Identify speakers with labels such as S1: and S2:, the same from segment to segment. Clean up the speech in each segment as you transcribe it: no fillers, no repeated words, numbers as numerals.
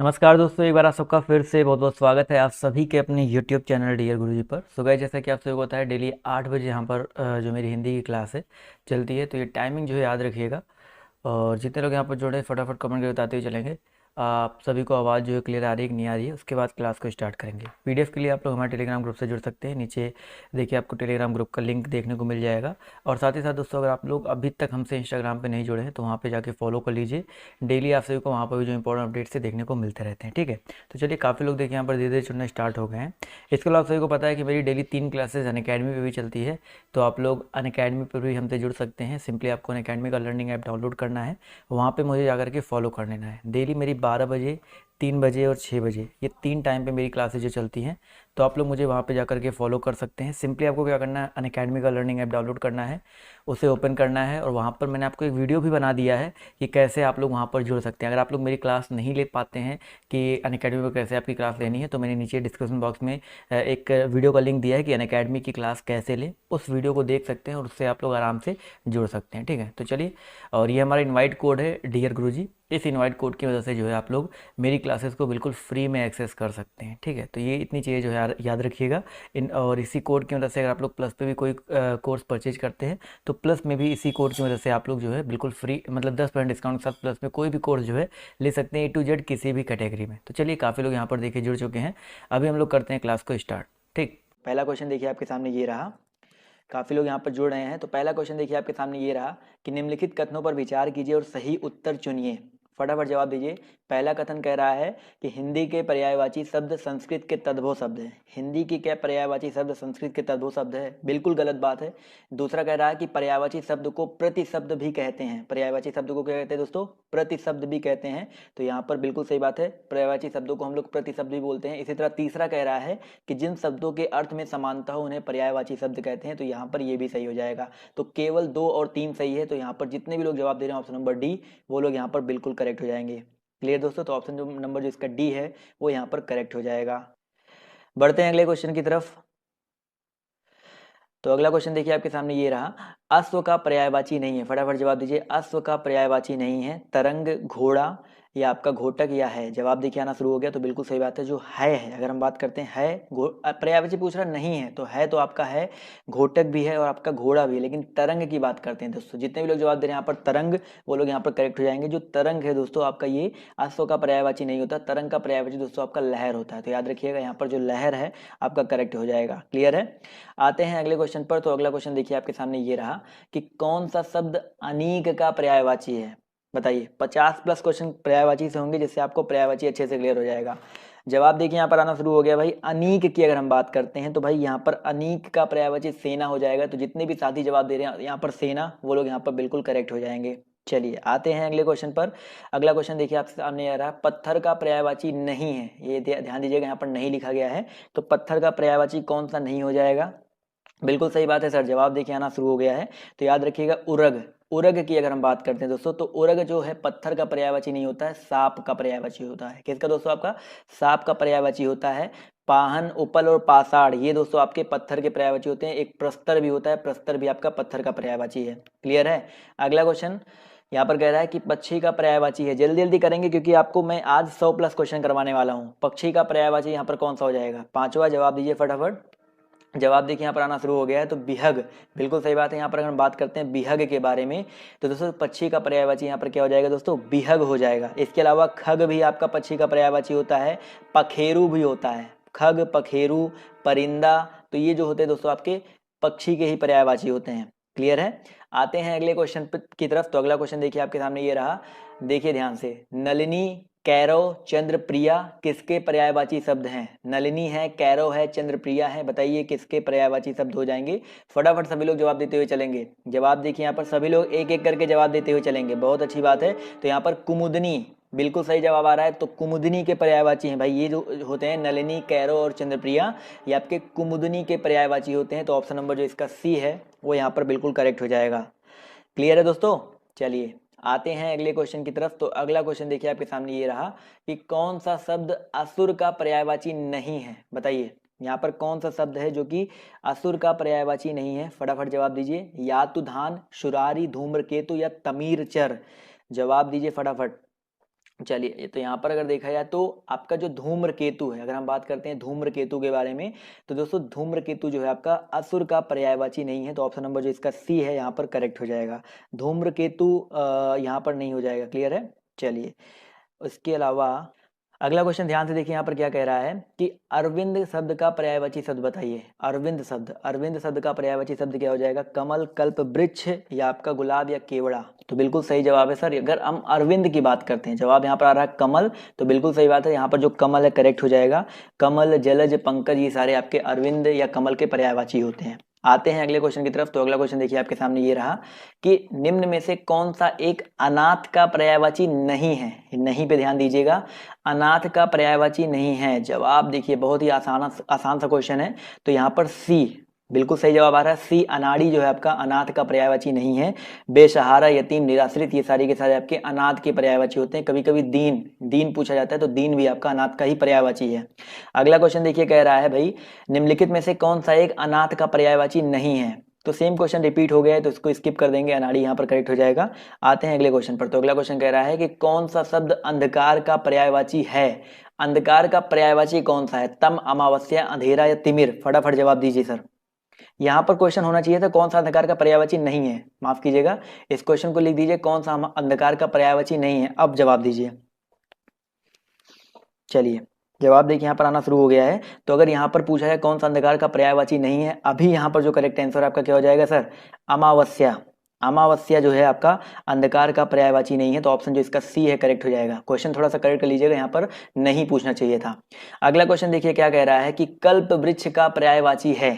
S1: नमस्कार दोस्तों, एक बार आप सबका फिर से बहुत बहुत स्वागत है आप सभी के अपने YouTube चैनल डियर गुरुजी पर। सो गाइस, जैसा कि आप सभी को पता है डेली 8 बजे यहाँ पर जो मेरी हिंदी की क्लास है चलती है, तो ये टाइमिंग जो है याद रखिएगा। और जितने लोग यहाँ पर जुड़े हैं फटाफट कमेंट करके बताते हुए चलेंगे आप सभी को आवाज़ जो है क्लियर आ रही है कि नहीं आ रही है। उसके बाद क्लास को स्टार्ट करेंगे। पीडीएफ के लिए आप लोग हमारे टेलीग्राम ग्रुप से जुड़ सकते हैं। नीचे देखिए आपको टेलीग्राम ग्रुप का लिंक देखने को मिल जाएगा। और साथ ही साथ दोस्तों, अगर आप लोग अभी तक हमसे इंस्टाग्राम पे नहीं जुड़े हैं तो वहाँ पे जाके फॉलो कर लीजिए। डेली आप सभी को वहाँ पर भी जो इंपॉर्टेंट अपडेट्स है देखने को मिलते रहते हैं। ठीक है, तो चलिए काफ़ी लोग देखिए यहाँ पर धीरे धीरे जुड़ना स्टार्ट हो गए हैं। इसके अलावा आप सभी को पता है कि मेरी डेली 3 क्लासेज अनअकैडमी पे भी चलती है, तो आप लोग अनअकैडमी पर भी हमसे जुड़ सकते हैं। सिंपली आपको अनअकैडमी का लर्निंग ऐप डाउनलोड करना है, वहाँ पे मुझे जाकर के फॉलो कर लेना है। डेली मेरी 12 बजे, 3 बजे और 6 बजे, ये 3 टाइम पे मेरी क्लासेज जो चलती हैं, तो आप लोग मुझे वहाँ पे जाकर के फॉलो कर सकते हैं। सिंपली आपको क्या करना है, अनअकैडमी का लर्निंग ऐप डाउनलोड करना है, उसे ओपन करना है, और वहाँ पर मैंने आपको एक वीडियो भी बना दिया है कि कैसे आप लोग वहाँ पर जुड़ सकते हैं। अगर आप लोग मेरी क्लास नहीं ले पाते हैं कि अनअकैडमी पर कैसे आपकी क्लास लेनी है, तो मैंने नीचे डिस्क्रिप्शन बॉक्स में एक वीडियो का लिंक दिया है कि अनअकैडमी की क्लास कैसे लें। उस वीडियो को देख सकते हैं और उससे आप लोग आराम से जुड़ सकते हैं। ठीक है, तो चलिए, और ये हमारा इनवाइट कोड है डियर गुरुजी। इस इनवाइट कोड की वजह से जो है आप लोग मेरी क्लासेस को बिल्कुल फ्री में एक्सेस कर सकते हैं। ठीक है, तो ये इतनी चीज़ें जो है याद रखिएगा। और इसी कोड की मदद से अगर आप लोग प्लस पे भी कोई कोर्स परचेज करते हैं तो प्लस में भी इसी कोड की मदद से आप लोग जो है बिल्कुल फ्री, मतलब 10% डिस्काउंट के साथ प्लस में कोई भी कोर्स जो है ले सकते हैं, A to Z किसी भी कैटेगरी में। तो चलिए, काफ़ी लोग यहाँ पर देखिए जुड़ चुके हैं। अभी हम लोग करते हैं क्लास को स्टार्ट। ठीक, पहला क्वेश्चन देखिए आपके सामने ये रहा। काफ़ी लोग यहाँ पर जुड़ रहे हैं, तो पहला क्वेश्चन देखिए आपके सामने ये रहा कि निम्नलिखित कथनों पर विचार कीजिए और सही उत्तर चुनिए। फटाफट जवाब दीजिए। पहला कथन कह रहा है कि हिंदी के पर्यायवाची शब्द संस्कृत के तद्भव शब्द है। हिंदी की क्या पर्यायवाची शब्द संस्कृत के तद्भव शब्द है? बिल्कुल गलत बात है। दूसरा कह रहा है कि पर्यायवाची शब्द को प्रतिशब्द भी कहते हैं। पर्यायवाची शब्द को क्या कहते हैं दोस्तों? प्रतिशब्द भी कहते हैं। तो यहाँ पर बिल्कुल सही बात है, पर्यायवाची शब्दों को हम लोग प्रतिशब्द भी बोलते हैं। इसी तरह तीसरा कह रहा है कि जिन शब्दों के अर्थ में समानता हो उन्हें पर्यायवाची शब्द कहते हैं। तो यहाँ पर ये भी सही हो जाएगा। तो केवल 2 और 3 सही है। तो यहाँ पर जितने भी लोग जवाब दे रहे हैं ऑप्शन नंबर डी, वो लोग यहाँ पर बिल्कुल करेक्ट हो जाएंगे। क्लियर दोस्तों? तो ऑप्शन नंबर जो इसका डी है वो यहाँ पर करेक्ट हो जाएगा। बढ़ते हैं अगले क्वेश्चन की तरफ। तो अगला क्वेश्चन देखिए आपके सामने ये रहा। अश्व का पर्यायवाची नहीं है। फटाफट जवाब दीजिए। अश्व का पर्यायवाची नहीं है तरंग, घोड़ा या आपका घोटक या है। जवाब देखिए आना शुरू हो गया, तो बिल्कुल सही बात है। जो है, अगर हम बात करते हैं है, पर्यायवाची पूछ रहा नहीं है, तो है तो आपका है, घोटक भी है और आपका घोड़ा भी है। लेकिन तरंग की बात करते हैं दोस्तों, जितने भी लोग जवाब दे रहे हैं यहाँ पर तरंग, वो लोग यहाँ पर करेक्ट हो जाएंगे। जो तरंग है दोस्तों आपका, ये अश्व का पर्यायवाची नहीं होता। तरंग का पर्यायवाची दोस्तों आपका लहर होता है। तो याद रखिएगा, यहाँ पर जो लहर है आपका करेक्ट हो जाएगा। क्लियर है? आते हैं अगले क्वेश्चन पर। तो अगला क्वेश्चन देखिए आपके सामने ये रहा कि कौन सा शब्द अनीक का पर्यायवाची है? बताइए। 50+ क्वेश्चन पर्यायवाची से होंगे, जिससे आपको पर्यायवाची अच्छे से क्लियर हो जाएगा। जवाब देखिए यहाँ पर आना शुरू हो गया भाई। अनीक की अगर हम बात करते हैं तो भाई यहाँ पर अनीक का पर्यायवाची सेना हो जाएगा। तो जितने भी साथी जवाब दे रहे हैं यहाँ पर सेना, वो लोग यहाँ पर बिल्कुल करेक्ट हो जाएंगे। चलिए आते हैं अगले क्वेश्चन पर। अगला क्वेश्चन देखिए आपके सामने आ रहा है, पत्थर का पर्यायवाची नहीं है। ये ध्यान दीजिएगा, यहाँ पर नहीं लिखा गया है। तो पत्थर का पर्यायवाची कौन सा नहीं हो जाएगा? बिल्कुल सही बात है सर, जवाब देखिए आना शुरू हो गया है। तो याद रखिएगा, उरग। उरग की अगर हम बात करते हैं दोस्तों, तो उरग जो है पत्थर का पर्यायवाची नहीं होता है, सांप का पर्यायवाची होता है। किसका दोस्तों? आपका सांप का पर्यायवाची होता है। पाहन, उपल और पाषाण, ये दोस्तों आपके पत्थर के पर्यायवाची होते हैं। एक प्रस्तर भी होता है, प्रस्तर भी आपका पत्थर का पर्यायवाची है। क्लियर है? अगला क्वेश्चन यहाँ पर कह रहा है कि पक्षी का पर्यायवाची है। जल्दी जल्दी करेंगे क्योंकि आपको मैं आज 100+ क्वेश्चन करवाने वाला हूँ। पक्षी का पर्यायवाची यहाँ पर कौन सा हो जाएगा? पांचवा जवाब दीजिए फटाफट। जवाब देखिए यहाँ पर आना शुरू हो गया है, तो बिहग। बिल्कुल सही बात है। यहाँ पर अगर हम बात करते हैं बिहग के बारे में, तो दोस्तों पक्षी का पर्यायवाची यहाँ पर क्या हो जाएगा दोस्तों? बिहग हो जाएगा। इसके अलावा खग भी आपका पक्षी का पर्यायवाची होता है, पखेरु भी होता है। खग, पखेरु, परिंदा, तो ये जो होते हैं दोस्तों आपके पक्षी के ही पर्यायवाची होते हैं। क्लियर है? आते हैं अगले क्वेश्चन की तरफ। तो अगला क्वेश्चन देखिए आपके सामने ये रहा, देखिए ध्यान से। नलिनी, कैरव, चंद्रप्रिया किसके पर्यायवाची शब्द हैं? नलिनी है, कैरव है, चंद्रप्रिया है। बताइए किसके पर्यायवाची शब्द हो जाएंगे? फटाफट सभी लोग जवाब देते हुए चलेंगे। जवाब देखिए यहाँ पर सभी लोग एक एक करके जवाब देते हुए चलेंगे, बहुत अच्छी बात है। तो यहाँ पर कुमुदनी, बिल्कुल सही जवाब आ रहा है। तो कुमुदनी के पर्यायवाची हैं भाई, ये जो होते हैं नलिनी, कैरव और चंद्रप्रिया, ये आपके कुमुदनी के पर्यायवाची होते हैं। तो ऑप्शन नंबर जो इसका सी है वो यहाँ पर बिल्कुल करेक्ट हो जाएगा। क्लियर है दोस्तों? चलिए आते हैं अगले क्वेश्चन की तरफ। तो अगला क्वेश्चन देखिए आपके सामने ये रहा कि कौन सा शब्द असुर का पर्यायवाची नहीं है? बताइए यहाँ पर कौन सा शब्द है जो कि असुर का पर्यायवाची नहीं है? फटाफट जवाब दीजिए। यातुधान, शुरारी, धूम्रकेतु या तमीरचर। जवाब दीजिए फटाफट। चलिए, ये तो यहाँ पर अगर देखा जाए तो आपका जो धूम्रकेतु है, अगर हम बात करते हैं धूम्रकेतु के बारे में, तो दोस्तों धूम्रकेतु जो है आपका असुर का पर्यायवाची नहीं है, तो ऑप्शन नंबर जो इसका सी है यहाँ पर करेक्ट हो जाएगा। धूम्रकेतु यहाँ पर नहीं हो जाएगा। क्लियर है। चलिए, उसके अलावा अगला क्वेश्चन ध्यान से देखिए, यहाँ पर क्या कह रहा है कि अरविंद शब्द का पर्यायवाची शब्द बताइए। अरविंद शब्द का पर्यायवाची शब्द क्या हो जाएगा? कमल, कल्प, वृक्ष, या आपका गुलाब, या केवड़ा। तो बिल्कुल सही जवाब है सर। अगर हम अरविंद की बात करते हैं, जवाब यहाँ पर आ रहा है कमल, तो बिल्कुल सही बात है। यहाँ पर जो कमल है करेक्ट हो जाएगा। कमल, जलज, पंकज, ये सारे आपके अरविंद या कमल के पर्यायवाची होते हैं। आते हैं अगले क्वेश्चन की तरफ। तो अगला क्वेश्चन देखिए आपके सामने ये रहा कि निम्न में से कौन सा एक अनाथ का पर्यायवाची नहीं है? नहीं पे ध्यान दीजिएगा, अनाथ का पर्यायवाची नहीं है। जवाब देखिए, बहुत ही आसान सा क्वेश्चन है। तो यहाँ पर सी बिल्कुल सही जवाब आ रहा है। सी, अनाड़ी जो है आपका अनाथ का पर्यायवाची नहीं है। बेसहारा, यतीम, निराश्रित, ये सारी के सारे आपके अनाथ के पर्यायवाची होते हैं। कभी कभी दीन पूछा जाता है, तो दीन भी आपका अनाथ का ही पर्यायवाची है। अगला क्वेश्चन देखिए, कह रहा है भाई निम्नलिखित में से कौन सा एक अनाथ का पर्यायवाची नहीं है? तो सेम क्वेश्चन रिपीट हो गया है, तो इसको स्किप कर देंगे, अनाड़ी यहाँ पर करेक्ट हो जाएगा। आते हैं अगले क्वेश्चन पर। तो अगला क्वेश्चन कह रहा है कि कौन सा शब्द अंधकार का पर्यायवाची है? अंधकार का पर्यायवाची कौन सा है? तम, अमावस्या, अंधेरा, या तिमिर? फटाफट जवाब दीजिए सर। यहाँ पर क्वेश्चन होना चाहिए था कौन सा अंधकार का पर्यायवाची नहीं है। माफ कीजिएगा, इस क्वेश्चन को लिख दीजिए कौन सा अंधकार का पर्यायवाची नहीं है। अब जवाब दीजिए। चलिए, जवाब देखिए यहाँ पर आना शुरू हो गया है। तो अगर यहाँ पर पूछा है कौन सा अंधकार का पर्यायवाची नहीं है, अभी यहाँ पर जो करेक्ट आंसर आपका क्या हो जाएगा सर? अमावस्या। अमावस्या जो है आपका अंधकार का पर्यायवाची नहीं है, तो ऑप्शन जो इसका सी है करेक्ट हो जाएगा। क्वेश्चन थोड़ा सा करेक्ट कर लीजिएगा, यहाँ पर नहीं पूछना चाहिए था। अगला क्वेश्चन देखिए क्या कह रहा है कि कल्प वृक्ष का पर्यायवाची है।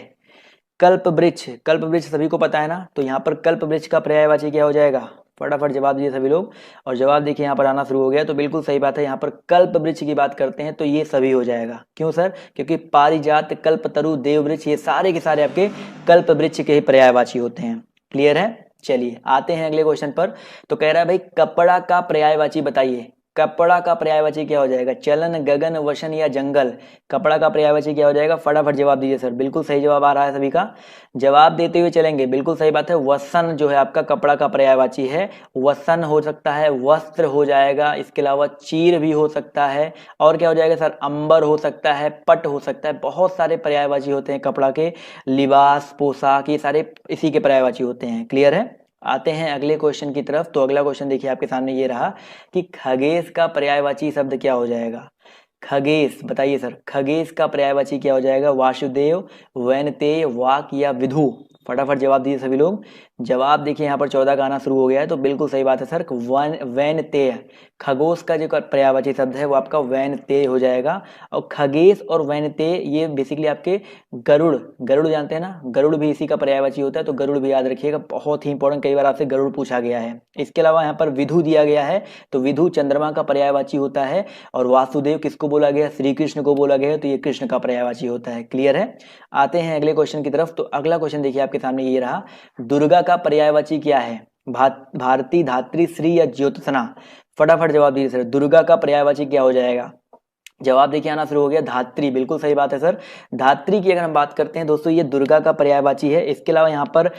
S1: कल्प वृक्ष सभी को पता है ना, तो यहाँ पर कल्प वृक्ष का पर्यायवाची क्या हो जाएगा? फटाफट जवाब दीजिए सभी लोग। और जवाब देखिए यहाँ पर आना शुरू हो गया, तो बिल्कुल सही बात है। यहाँ पर कल्प वृक्ष की बात करते हैं तो ये सभी हो जाएगा। क्यों सर? क्योंकि पारिजात, कल्पतरु, देव वृक्ष, ये सारे के सारे आपके कल्प वृक्ष के ही पर्यायवाची होते हैं। क्लियर है। चलिए, आते हैं अगले क्वेश्चन पर। तो कह रहा है भाई कपड़ा का पर्यायवाची बताइए। कपड़ा का पर्यायवाची क्या हो जाएगा? चलन, गगन, वसन, या जंगल? कपड़ा का पर्यायवाची क्या हो जाएगा? फटाफट जवाब दीजिए सर। बिल्कुल सही जवाब आ रहा है सभी का। जवाब देते हुए चलेंगे। बिल्कुल सही बात है, वसन जो है आपका कपड़ा का पर्यायवाची है। वसन हो सकता है, वस्त्र हो जाएगा, इसके अलावा चीर भी हो सकता है, और क्या हो जाएगा सर? अंबर हो सकता है, पट हो सकता है। बहुत सारे पर्यायवाची होते हैं कपड़ा के। लिबास, पोशाक, ये सारे इसी के पर्यायवाची होते हैं। क्लियर है। आते हैं अगले क्वेश्चन की तरफ। तो अगला क्वेश्चन देखिए आपके सामने ये रहा कि खगेश का पर्यायवाची शब्द क्या हो जाएगा? खगेश बताइए सर। खगेश का पर्यायवाची क्या हो जाएगा? वासुदेव, वैनतेय, वाक, या विधु? फटाफट जवाब दीजिए सभी लोग। जवाब देखिए यहाँ पर 14 का आना शुरू हो गया है, तो बिल्कुल सही बात है सर। वैनतेय, खगोश का जो पर्यायवाची शब्द है वो आपका वैनतेय हो जाएगा। और खगेश और वैनतेय ये बेसिकली आपके गरुड़ जानते हैं ना, गरुड़ भी इसी का पर्यायवाची होता है, तो गरुड़ भी याद रखिएगा, बहुत ही इंपॉर्टेंट, कई बार आपसे गरुड़ पूछा गया है। इसके अलावा यहाँ पर विधु दिया गया है, तो विधु चंद्रमा का पर्यायवाची होता है। और वासुदेव किसको बोला गया? श्री कृष्ण को बोला गया है, तो ये कृष्ण का पर्यायवाची होता है। क्लियर है। आते हैं अगले क्वेश्चन की तरफ। तो अगला क्वेश्चन देखिए आपके सामने ये रहा, दुर्गा का पर्यायवाची क्या है? भारती, धात्री, श्री, या ज्योत्सना? फटाफट जवाब दीजिए सर। दुर्गा का पर्यायवाची क्या हो जाएगा? जवाब देखिए आना शुरू हो गया, धात्री। बिल्कुल सही बात है सर। धात्री की अगर हम बात करते हैं दोस्तों, ये दुर्गा का पर्यायवाची है। इसके अलावा यहाँ पर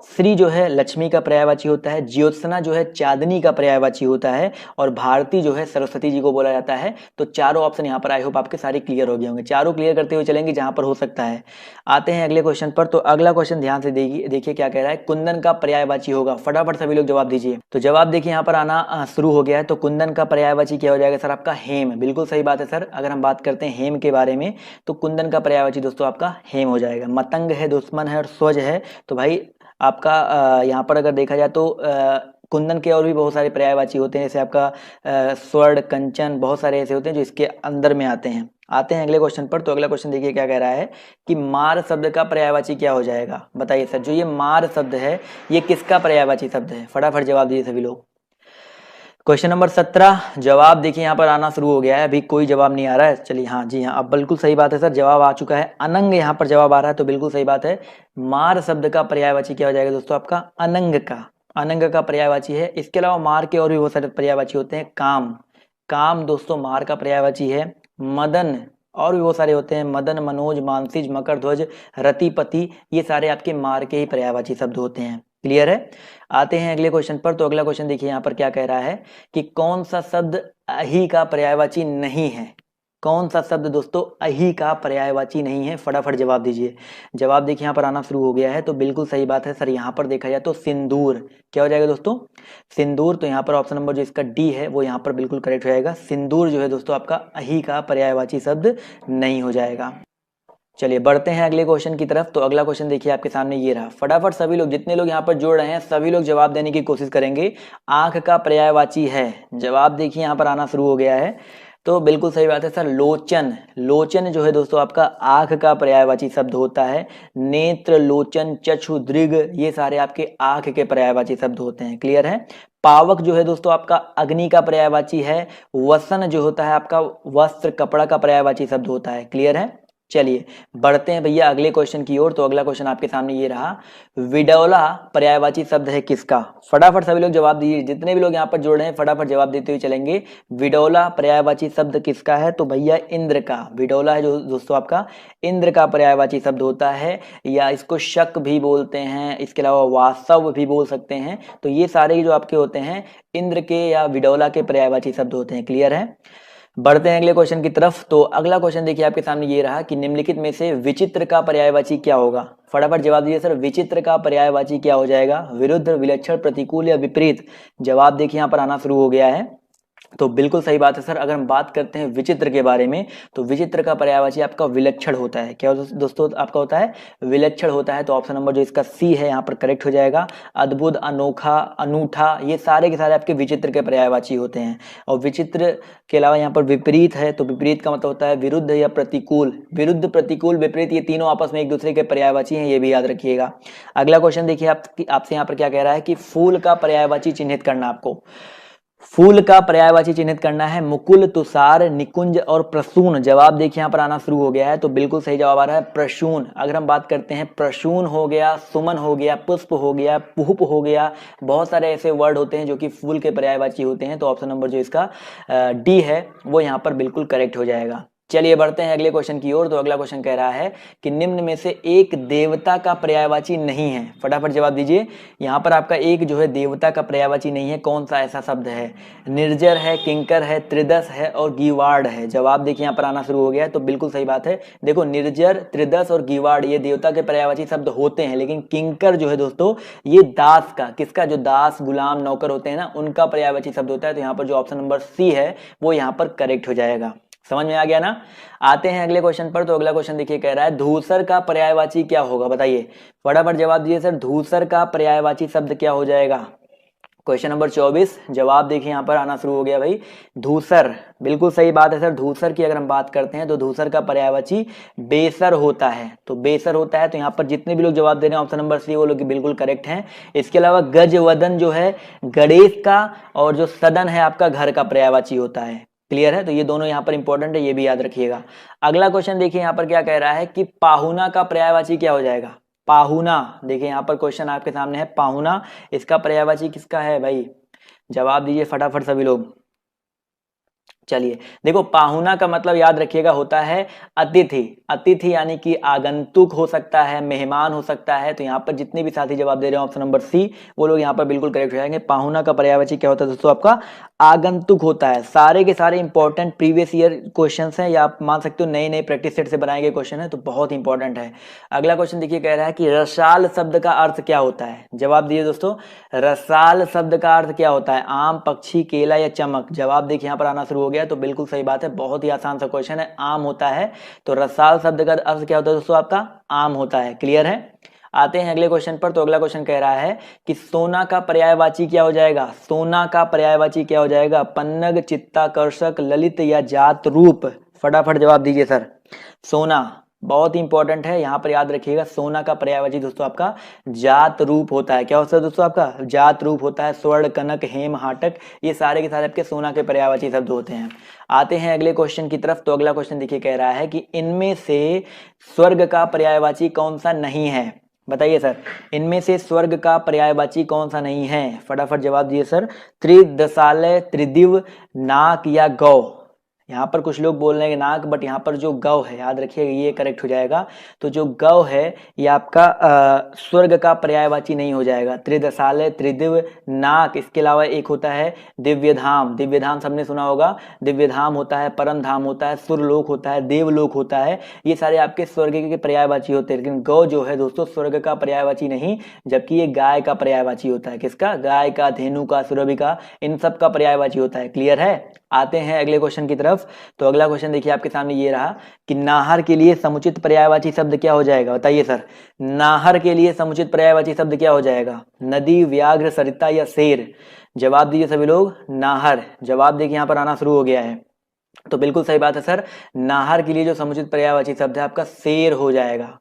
S1: श्री जो है लक्ष्मी का पर्यायवाची होता है, ज्योत्सना जो है चांदनी का पर्यायवाची होता है, और भारती जो है सरस्वती जी को बोला जाता है। तो चारों ऑप्शन यहाँ पर आई होप आपके सारे क्लियर हो गए होंगे। चारों क्लियर करते हुए चलेंगे जहां पर हो सकता है। आते हैं अगले क्वेश्चन पर। तो अगला क्वेश्चन ध्यान से देखिए क्या कह रहा है, कुंदन का पर्यायवाची होगा। फटाफट सभी लोग जवाब दीजिए। तो जवाब देखिए यहाँ पर आना शुरू हो गया है। तो कुंदन का पर्यायवाची क्या हो जाएगा सर? आपका हेम। बिल्कुल सही बात है सर। अगर हम बात करते हैं हेम के बारे में, तो कुंदन का पर्यायवाची दोस्तों आपका हेम हो जाएगा। मतंग है, दुश्मन है, और स्वज है, तो भाई आपका यहाँ पर अगर देखा जाए तो कुंदन के और भी बहुत सारे पर्यायवाची होते हैं, जैसे आपका स्वर्ण, कंचन, बहुत सारे ऐसे होते हैं जो इसके अंदर में आते हैं। आते हैं अगले क्वेश्चन पर। तो अगला क्वेश्चन देखिए क्या कह रहा है कि मार शब्द का पर्यायवाची क्या हो जाएगा? बताइए सर। जो ये मार शब्द है ये किसका पर्यायवाची शब्द है? फटाफट जवाब दीजिए सभी लोग। Question number 17। जवाब देखिए यहाँ पर आना शुरू हो गया है, अभी कोई जवाब नहीं आ रहा है। चलिए, हाँ जी हाँ, अब बिल्कुल सही बात है सर, जवाब आ चुका है। अनंग यहाँ पर जवाब आ रहा है, तो बिल्कुल सही बात है। मार शब्द का पर्यायवाची क्या हो जाएगा दोस्तों? आपका अनंग का पर्यायवाची है। इसके अलावा मार के और भी बहुत सारे पर्यायवाची होते हैं। काम दोस्तों मार का पर्यायवाची है। मदन, और भी बहुत सारे होते हैं, मदन, मनोज, मानसिज, मकर ध्वज, रतिपति, ये सारे आपके मार के ही पर्यायवाची शब्द होते हैं। क्लियर है। आते हैं अगले क्वेश्चन पर। तो अगला क्वेश्चन देखिए यहाँ पर क्या कह रहा है कि कौन सा शब्द अहि का पर्यायवाची नहीं है। कौन सा शब्द दोस्तों अहि का पर्यायवाची नहीं है, फटाफट जवाब दीजिए। जवाब देखिए यहाँ पर आना शुरू हो गया है, तो बिल्कुल सही बात है सर। यहाँ पर देखा जाए तो सिंदूर, क्या हो जाएगा दोस्तों, सिंदूर। तो यहाँ पर ऑप्शन नंबर जो इसका डी है वो यहाँ पर बिल्कुल करेक्ट हो जाएगा। सिंदूर जो है दोस्तों आपका अहि का पर्यायवाची शब्द नहीं हो जाएगा। चलिए बढ़ते हैं अगले क्वेश्चन की तरफ। तो अगला क्वेश्चन देखिए आपके सामने ये रहा। फटाफट सभी लोग, जितने लोग यहाँ पर जोड़ रहे हैं सभी लोग जवाब देने की कोशिश करेंगे। आंख का पर्यायवाची है, जवाब देखिए यहाँ पर आना शुरू हो गया है। तो बिल्कुल सही बात है सर, लोचन। लोचन जो है दोस्तों आपका आंख का पर्यायवाची शब्द होता है। नेत्र, लोचन, चक्षु, दृग, ये सारे आपके आंख के पर्यायवाची शब्द होते हैं। क्लियर है। पावक जो है दोस्तों आपका अग्नि का पर्यायवाची है। वसन जो होता है आपका वस्त्र, कपड़ा का पर्यायवाची शब्द होता है। क्लियर है। चलिए बढ़ते हैं भैया अगले क्वेश्चन की ओर। तो अगला क्वेश्चन आपके सामने ये रहा, विडौला पर्यायवाची शब्द है किसका। फटाफट सभी लोग जवाब दीजिए, जितने भी लोग यहाँ पर जोड़ रहे हैं फटाफट जवाब देते हुए चलेंगे। विडौला पर्यायवाची शब्द किसका है, तो भैया इंद्र का। विडौला है जो दोस्तों आपका इंद्र का पर्यायवाची शब्द होता है, या इसको शक भी बोलते हैं, इसके अलावा वास्तव भी बोल सकते हैं। तो ये सारे जो आपके होते हैं इंद्र के या विडौला के पर्यायवाची शब्द होते हैं। क्लियर है। बढ़ते हैं अगले क्वेश्चन की तरफ। तो अगला क्वेश्चन देखिए आपके सामने ये रहा कि निम्नलिखित में से विचित्र का पर्यायवाची क्या होगा। फटाफट जवाब दीजिए सर, विचित्र का पर्यायवाची क्या हो जाएगा। विरुद्ध, विलक्षण, प्रतिकूल या विपरीत। जवाब देखिए यहाँ पर आना शुरू हो गया है। तो बिल्कुल सही बात है सर। अगर हम बात करते हैं विचित्र के बारे में, तो विचित्र का पर्यायवाची आपका विलक्षण होता है। क्या दोस्तों आपका होता है, विलक्षण होता है। तो ऑप्शन नंबर जो इसका सी है यहाँ पर करेक्ट हो जाएगा। अद्भुत, अनोखा, अनूठा, ये सारे के सारे आपके विचित्र के पर्यायवाची होते हैं। और विचित्र के अलावा यहाँ पर विपरीत है, तो विपरीत का मतलब होता है विरुद्ध या प्रतिकूल। विरुद्ध, प्रतिकूल, विपरीत, ये तीनों आपस में एक दूसरे के पर्यायवाची हैं, ये भी याद रखिएगा। अगला क्वेश्चन देखिए आपसे यहाँ पर क्या कह रहा है कि फूल का पर्यायवाची चिन्हित करना। आपको फूल का पर्यायवाची चिन्हित करना है। मुकुल, तुषार, निकुंज और प्रसून। जवाब देखिए यहाँ पर आना शुरू हो गया है। तो बिल्कुल सही जवाब आ रहा है प्रसून। अगर हम बात करते हैं, प्रसून हो गया, सुमन हो गया, पुष्प हो गया, पुष्प हो गया, बहुत सारे ऐसे वर्ड होते हैं जो कि फूल के पर्यायवाची होते हैं। तो ऑप्शन नंबर जो इसका डी है वो यहाँ पर बिल्कुल करेक्ट हो जाएगा। चलिए बढ़ते हैं अगले क्वेश्चन की ओर। तो अगला क्वेश्चन कह रहा है कि निम्न में से एक देवता का पर्यायवाची नहीं है। फटाफट जवाब दीजिए। यहाँ पर आपका एक जो है देवता का पर्यायवाची नहीं है, कौन सा ऐसा शब्द है। निर्जर है, किंकर है, त्रिदश है और गीवाड़ है। जवाब देखिए यहाँ पर आना शुरू हो गया है। तो बिल्कुल सही बात है। देखो निर्जर, त्रिदश और गीवाड़ ये देवता के पर्यायवाची शब्द होते हैं, लेकिन किंकर जो है दोस्तों ये दास का, किसका, जो दास, गुलाम, नौकर होते हैं ना, उनका पर्यायवाची शब्द होता है। तो यहाँ पर जो ऑप्शन नंबर सी है वो यहाँ पर करेक्ट हो जाएगा। समझ में आ गया ना। आते हैं अगले क्वेश्चन पर। तो अगला क्वेश्चन देखिए कह रहा है धूसर का पर्यायवाची क्या होगा, बताइए। फटाफट जवाब दीजिए सर, धूसर का पर्यायवाची शब्द क्या हो जाएगा। क्वेश्चन नंबर 24, जवाब देखिए यहाँ पर आना शुरू हो गया भाई। धूसर, बिल्कुल सही बात है सर। धूसर की अगर हम बात करते हैं तो धूसर का पर्यायवाची बेसर होता है। तो बेसर होता है। तो यहाँ पर जितने भी लोग जवाब दे रहे हैं ऑप्शन नंबर सी वो लोग बिल्कुल करेक्ट हैं। इसके अलावा गजवदन जो है गणेश का, और जो सदन है आपका घर का पर्यायवाची होता है। क्लियर है। तो ये दोनों यहाँ पर इंपॉर्टेंट है, ये भी याद रखिएगा। अगला क्वेश्चन देखिए यहाँ पर क्या कह रहा है कि पाहुना का पर्यायवाची क्या हो जाएगा। पाहुना, देखिए यहाँ पर क्वेश्चन आपके सामने है, पाहुना, इसका पर्यायवाची किसका है भाई। जवाब दीजिए फटाफट सभी लोग। चलिए देखो, पाहुना का मतलब याद रखिएगा होता है अतिथि। अतिथि यानी कि आगंतुक हो सकता है, मेहमान हो सकता है। तो यहाँ पर जितने भी साथी जवाब दे रहे हैं ऑप्शन नंबर सी वो लोग यहाँ पर बिल्कुल करेक्ट हो जाएंगे। पाहुना का पर्यायवाची क्या होता है दोस्तों, आपका आगंतुक होता है। सारे के सारे इंपॉर्टेंट प्रीवियस ईयर क्वेश्चंस हैं, या आप मान सकते हो नए नए प्रैक्टिस सेट से बनाए गए क्वेश्चन है, तो बहुत इंपॉर्टेंट है। अगला क्वेश्चन देखिए कह रहा है कि रसाल शब्द का अर्थ क्या होता है। जवाब दीजिए दोस्तों, रसाल शब्द का अर्थ क्या होता है। आम, पक्षी, केला या चमक। जवाब देखिए यहाँ पर आना शुरू हो गया। तो बिल्कुल सही बात है, बहुत ही आसान सा क्वेश्चन है, आम होता है। तो रसाल शब्द का अर्थ क्या होता है दोस्तों, आपका आम होता है। क्लियर है। आते हैं अगले क्वेश्चन पर। तो अगला क्वेश्चन कह रहा है कि सोना का पर्यायवाची क्या हो जाएगा। सोना का पर्यायवाची क्या हो जाएगा। पन्नग, चित्ताकर्षक, ललित या जात रूप। फटाफट जवाब दीजिए सर। सोना बहुत ही इंपॉर्टेंट है, यहाँ पर याद रखिएगा। सोना का पर्यायवाची दोस्तों आपका जात रूप होता है। क्या होता है दोस्तों, आपका जात रूप होता है। स्वर्ण, कनक, हेम, हाटक, ये सारे के सारे आपके सोना के पर्यायवाची शब्द होते हैं। आते हैं अगले क्वेश्चन की तरफ। तो अगला क्वेश्चन देखिए कह रहा है कि इनमें से स्वर्ग का पर्यायवाची कौन सा नहीं है। बताइए सर, इनमें से स्वर्ग का पर्यायवाची कौन सा नहीं है। फटाफट जवाब दिए सर। त्रिदशालय, त्रिदिव, नाक या गौ। यहाँ पर कुछ लोग बोल रहे हैं नाक, बट यहाँ पर जो गौ है, याद रखिएगा ये करेक्ट हो जाएगा। तो जो गौ है ये आपका स्वर्ग का पर्यायवाची नहीं हो जाएगा। त्रिदशालय, त्रिदिव, नाक, इसके अलावा एक होता है दिव्यधाम। दिव्यधाम सबने सुना होगा, दिव्यधाम होता है, परम धाम होता है, सुरलोक होता है, देवलोक होता है, ये सारे आपके स्वर्ग के पर्यायवाची होते हैं। लेकिन गौ जो है दोस्तों स्वर्ग का पर्यायवाची नहीं, जबकि ये गाय का पर्यायवाची होता है। किसका? गाय का, धेनु का, सुरभि का, इन सब का पर्यायवाची होता है। क्लियर है? आते हैं अगले क्वेश्चन की तरफ। तो अगला क्वेश्चन देखिए आपके सामने ये रहा कि नाहर के लिए समुचित पर्यायवाची शब्द क्या हो जाएगा? बताइए सर, नाहर के लिए समुचित पर्यायवाची शब्द क्या हो जाएगा? नदी, व्याघ्र, सरिता या शेर? जवाब दीजिए सभी लोग। नाहर। जवाब देखिए यहाँ पर आना शुरू हो गया है, तो बिल्कुल सही बात है सर। नाहर के लिए जो समुचित पर्यायवाची शब्द है आपका शेर हो जाएगा।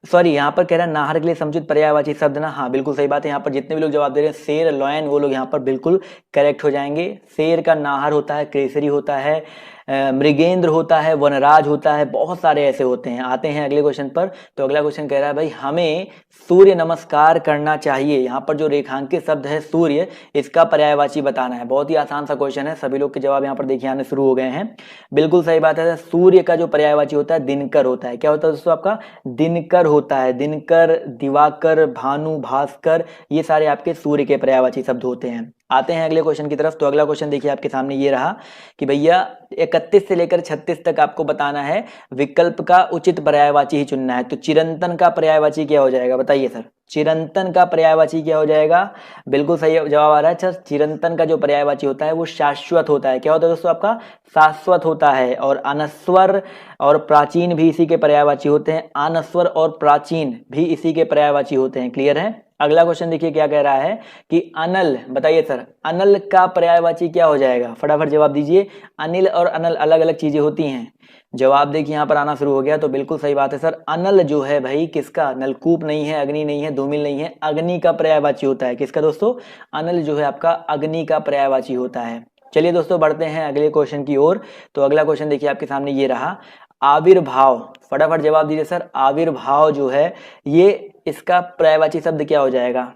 S1: सॉरी, यहाँ पर कह रहा है नाहर के लिए समुचित पर्यायवाची शब्द ना, हाँ बिल्कुल सही बात है। यहाँ पर जितने भी लोग जवाब दे रहे हैं शेर, लॉयन, वो लोग यहाँ पर बिल्कुल करेक्ट हो जाएंगे। शेर का नाहर होता है, केसरी होता है, मृगेंद्र होता है, वनराज होता है, बहुत सारे ऐसे होते हैं। आते हैं अगले क्वेश्चन पर। तो अगला क्वेश्चन कह रहा है भाई हमें सूर्य नमस्कार करना चाहिए। यहाँ पर जो रेखांकित शब्द है सूर्य, इसका पर्यायवाची बताना है। बहुत ही आसान सा क्वेश्चन है, सभी लोग के जवाब यहाँ पर देखिए आने शुरू हो गए हैं। बिल्कुल सही बात है। सूर्य का जो पर्यायवाची होता है दिनकर होता है। क्या होता है दोस्तों? आपका दिनकर होता है। दिनकर, दिवाकर, भानु, भास्कर, ये सारे आपके सूर्य के पर्यायवाची शब्द होते हैं। आते हैं अगले क्वेश्चन की तरफ। तो अगला क्वेश्चन देखिए आपके सामने ये रहा कि भैया 31 से लेकर 36 तक आपको बताना है, विकल्प का उचित पर्यायवाची ही चुनना है। तो चिरंतन का पर्यायवाची क्या हो जाएगा? बताइए सर, चिरंतन का पर्यायवाची क्या हो जाएगा? बिल्कुल सही जवाब आ रहा है। अच्छा, चिरंतन का जो पर्यायवाची होता है वो शाश्वत होता है। क्या होता है दोस्तों? आपका शाश्वत होता है। और अनस्वर और प्राचीन भी इसी के पर्यायवाची होते हैं। अनस्वर और प्राचीन भी इसी के पर्यायवाची होते हैं। क्लियर है? अगला क्वेश्चन देखिए क्या कह रहा है कि अनल। बताइए सर, अनल का पर्यायवाची क्या हो जाएगा? फटाफट जवाब दीजिए। अनिल और अनल अलग अलग चीजें होती हैं। जवाब देखिए यहाँ पर आना शुरू हो गया, तो बिल्कुल सही बात है सर। अनल जो है भाई किसका? नलकूप नहीं है, अग्नि नहीं है, धूमिल नहीं है, अग्नि का पर्यायवाची होता है। किसका दोस्तों? अनल जो है आपका अग्नि का पर्यायवाची होता है। चलिए दोस्तों बढ़ते हैं अगले क्वेश्चन की ओर। तो अगला क्वेश्चन देखिए आपके सामने ये रहा, आविर्भाव। फटाफट जवाब दीजिए सर। आविर्भाव जो है ये, इसका पर्यायवाची शब्द क्या हो जाएगा?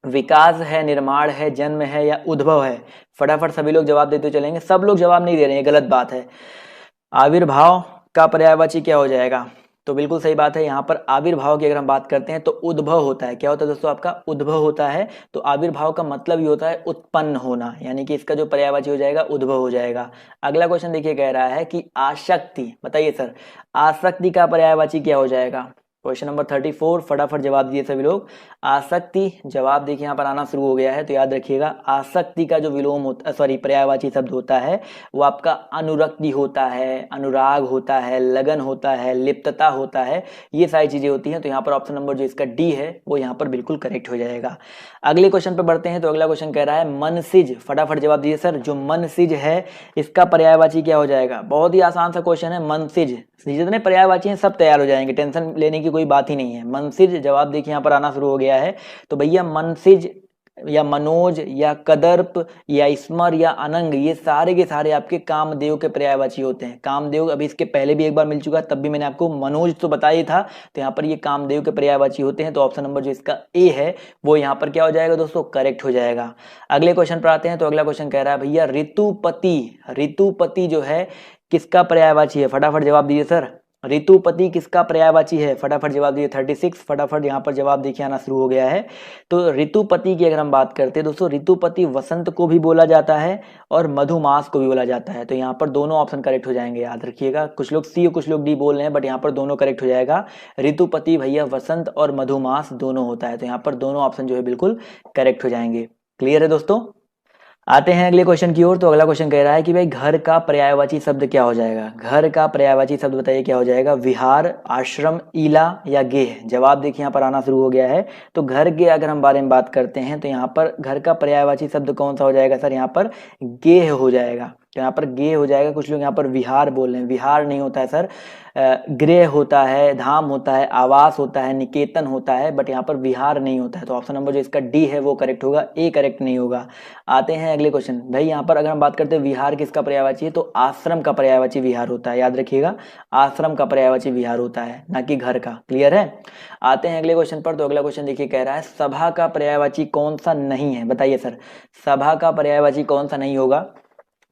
S1: विकास है, निर्माण है, जन्म है या उद्भव है? फटाफट सभी लोग जवाब देते चलेंगे। सब लोग जवाब नहीं दे रहे हैं, गलत बात है। आविर्भाव का पर्यायवाची क्या हो जाएगा? तो बिल्कुल सही बात है। यहाँ पर आविर्भाव की अगर हम बात करते हैं तो उद्भव होता है। क्या होता है दोस्तों? आपका उद्भव होता है। तो आविर्भाव का मतलब ही होता है उत्पन्न होना, यानी कि इसका जो पर्यायवाची हो जाएगा उद्भव हो जाएगा। अगला क्वेश्चन देखिए कह रहा है कि आसक्ति। बताइए सर, आसक्ति का पर्यायवाची क्या हो जाएगा? क्वेश्चन नंबर 34, फटाफट जवाब दिए सभी लोग। आसक्ति। जवाब देखिए यहाँ पर आना शुरू हो गया है, तो याद रखिएगा आसक्ति का जो विलोम होता, सॉरी पर्यायवाची शब्द होता है वो आपका अनुरक्ति होता है, अनुराग होता है, लगन होता है, लिप्तता होता है, ये सारी चीजें होती हैं। तो यहाँ पर ऑप्शन नंबर जो इसका डी है वो यहाँ पर बिल्कुल करेक्ट हो जाएगा। अगले क्वेश्चन पर बढ़ते हैं। तो अगला क्वेश्चन कह रहा है मनसिज। फटाफट जवाब दीजिए सर, जो मनसिज है इसका पर्यायवाची क्या हो जाएगा? बहुत ही आसान सा क्वेश्चन है। मनसिज, जितने पर्यायवाची हैं सब तैयार हो जाएंगे, टेंशन लेने की कोई बात ही नहीं है। मनसिज, जवाब देखिए यहाँ पर आना शुरू हो गया है। तो भैया मनसिज या मनोज या कदर्प या स्मर या अनंग, ये सारे के सारे आपके कामदेव के पर्यायवाची होते हैं। कामदेव अभी इसके पहले भी एक बार मिल चुका है, तब भी मैंने आपको मनोज तो बताया ही था। तो यहाँ पर ये कामदेव के पर्यायवाची होते हैं। तो ऑप्शन नंबर जो इसका ए है वो यहाँ पर क्या हो जाएगा दोस्तों? करेक्ट हो जाएगा। अगले क्वेश्चन पर आते हैं। तो अगला क्वेश्चन कह रहा है भैया ऋतुपति। ऋतुपति जो है किसका पर्यायवाची है? फटाफट जवाब दीजिए सर। ऋतुपति किसका पर्यायवाची है? फटाफट जवाब दीजिए। 36, फटाफट यहाँ पर जवाब देखिए आना शुरू हो गया है। तो ऋतुपति की अगर हम बात करते हैं दोस्तों, ऋतुपति वसंत को भी बोला जाता है और मधुमास को भी बोला जाता है। तो यहाँ पर दोनों ऑप्शन करेक्ट हो जाएंगे, याद रखिएगा। कुछ लोग सी और कुछ लोग डी बोल रहे हैं, बट यहाँ पर दोनों करेक्ट हो जाएगा। ऋतुपति भैया वसंत और मधुमास दोनों होता है। तो यहाँ पर दोनों ऑप्शन जो है बिल्कुल करेक्ट हो जाएंगे। क्लियर है दोस्तों? आते हैं अगले क्वेश्चन की ओर। तो अगला क्वेश्चन कह रहा है कि भाई घर का पर्यायवाची शब्द क्या हो जाएगा? घर का पर्यायवाची शब्द बताइए क्या हो जाएगा? विहार, आश्रम, ईला या गेह? जवाब देखिए यहाँ पर आना शुरू हो गया है। तो घर के अगर हम बारे में बात करते हैं तो यहाँ पर घर का पर्यायवाची शब्द कौन सा हो जाएगा सर? यहाँ पर गेह हो जाएगा। तो यहाँ पर गेह हो जाएगा। कुछ लोग यहाँ पर विहार बोल रहे हैं, विहार नहीं होता है सर, गृह होता है, धाम होता है, आवास होता है, निकेतन होता है, बट यहाँ पर विहार नहीं होता है। तो ऑप्शन नंबर जो इसका डी है वो करेक्ट होगा, ए करेक्ट नहीं होगा। आते हैं अगले क्वेश्चन। भाई यहाँ पर अगर हम बात करते हैं विहार किसका पर्यायवाची है, तो आश्रम का पर्यायवाची विहार होता है। याद रखिएगा, आश्रम का पर्यायवाची विहार होता है, ना कि घर का। क्लियर है? आते हैं अगले क्वेश्चन पर। तो अगला क्वेश्चन देखिए कह रहा है सभा का पर्यायवाची कौन सा नहीं है? बताइए सर, सभा का पर्यायवाची कौन सा नहीं होगा?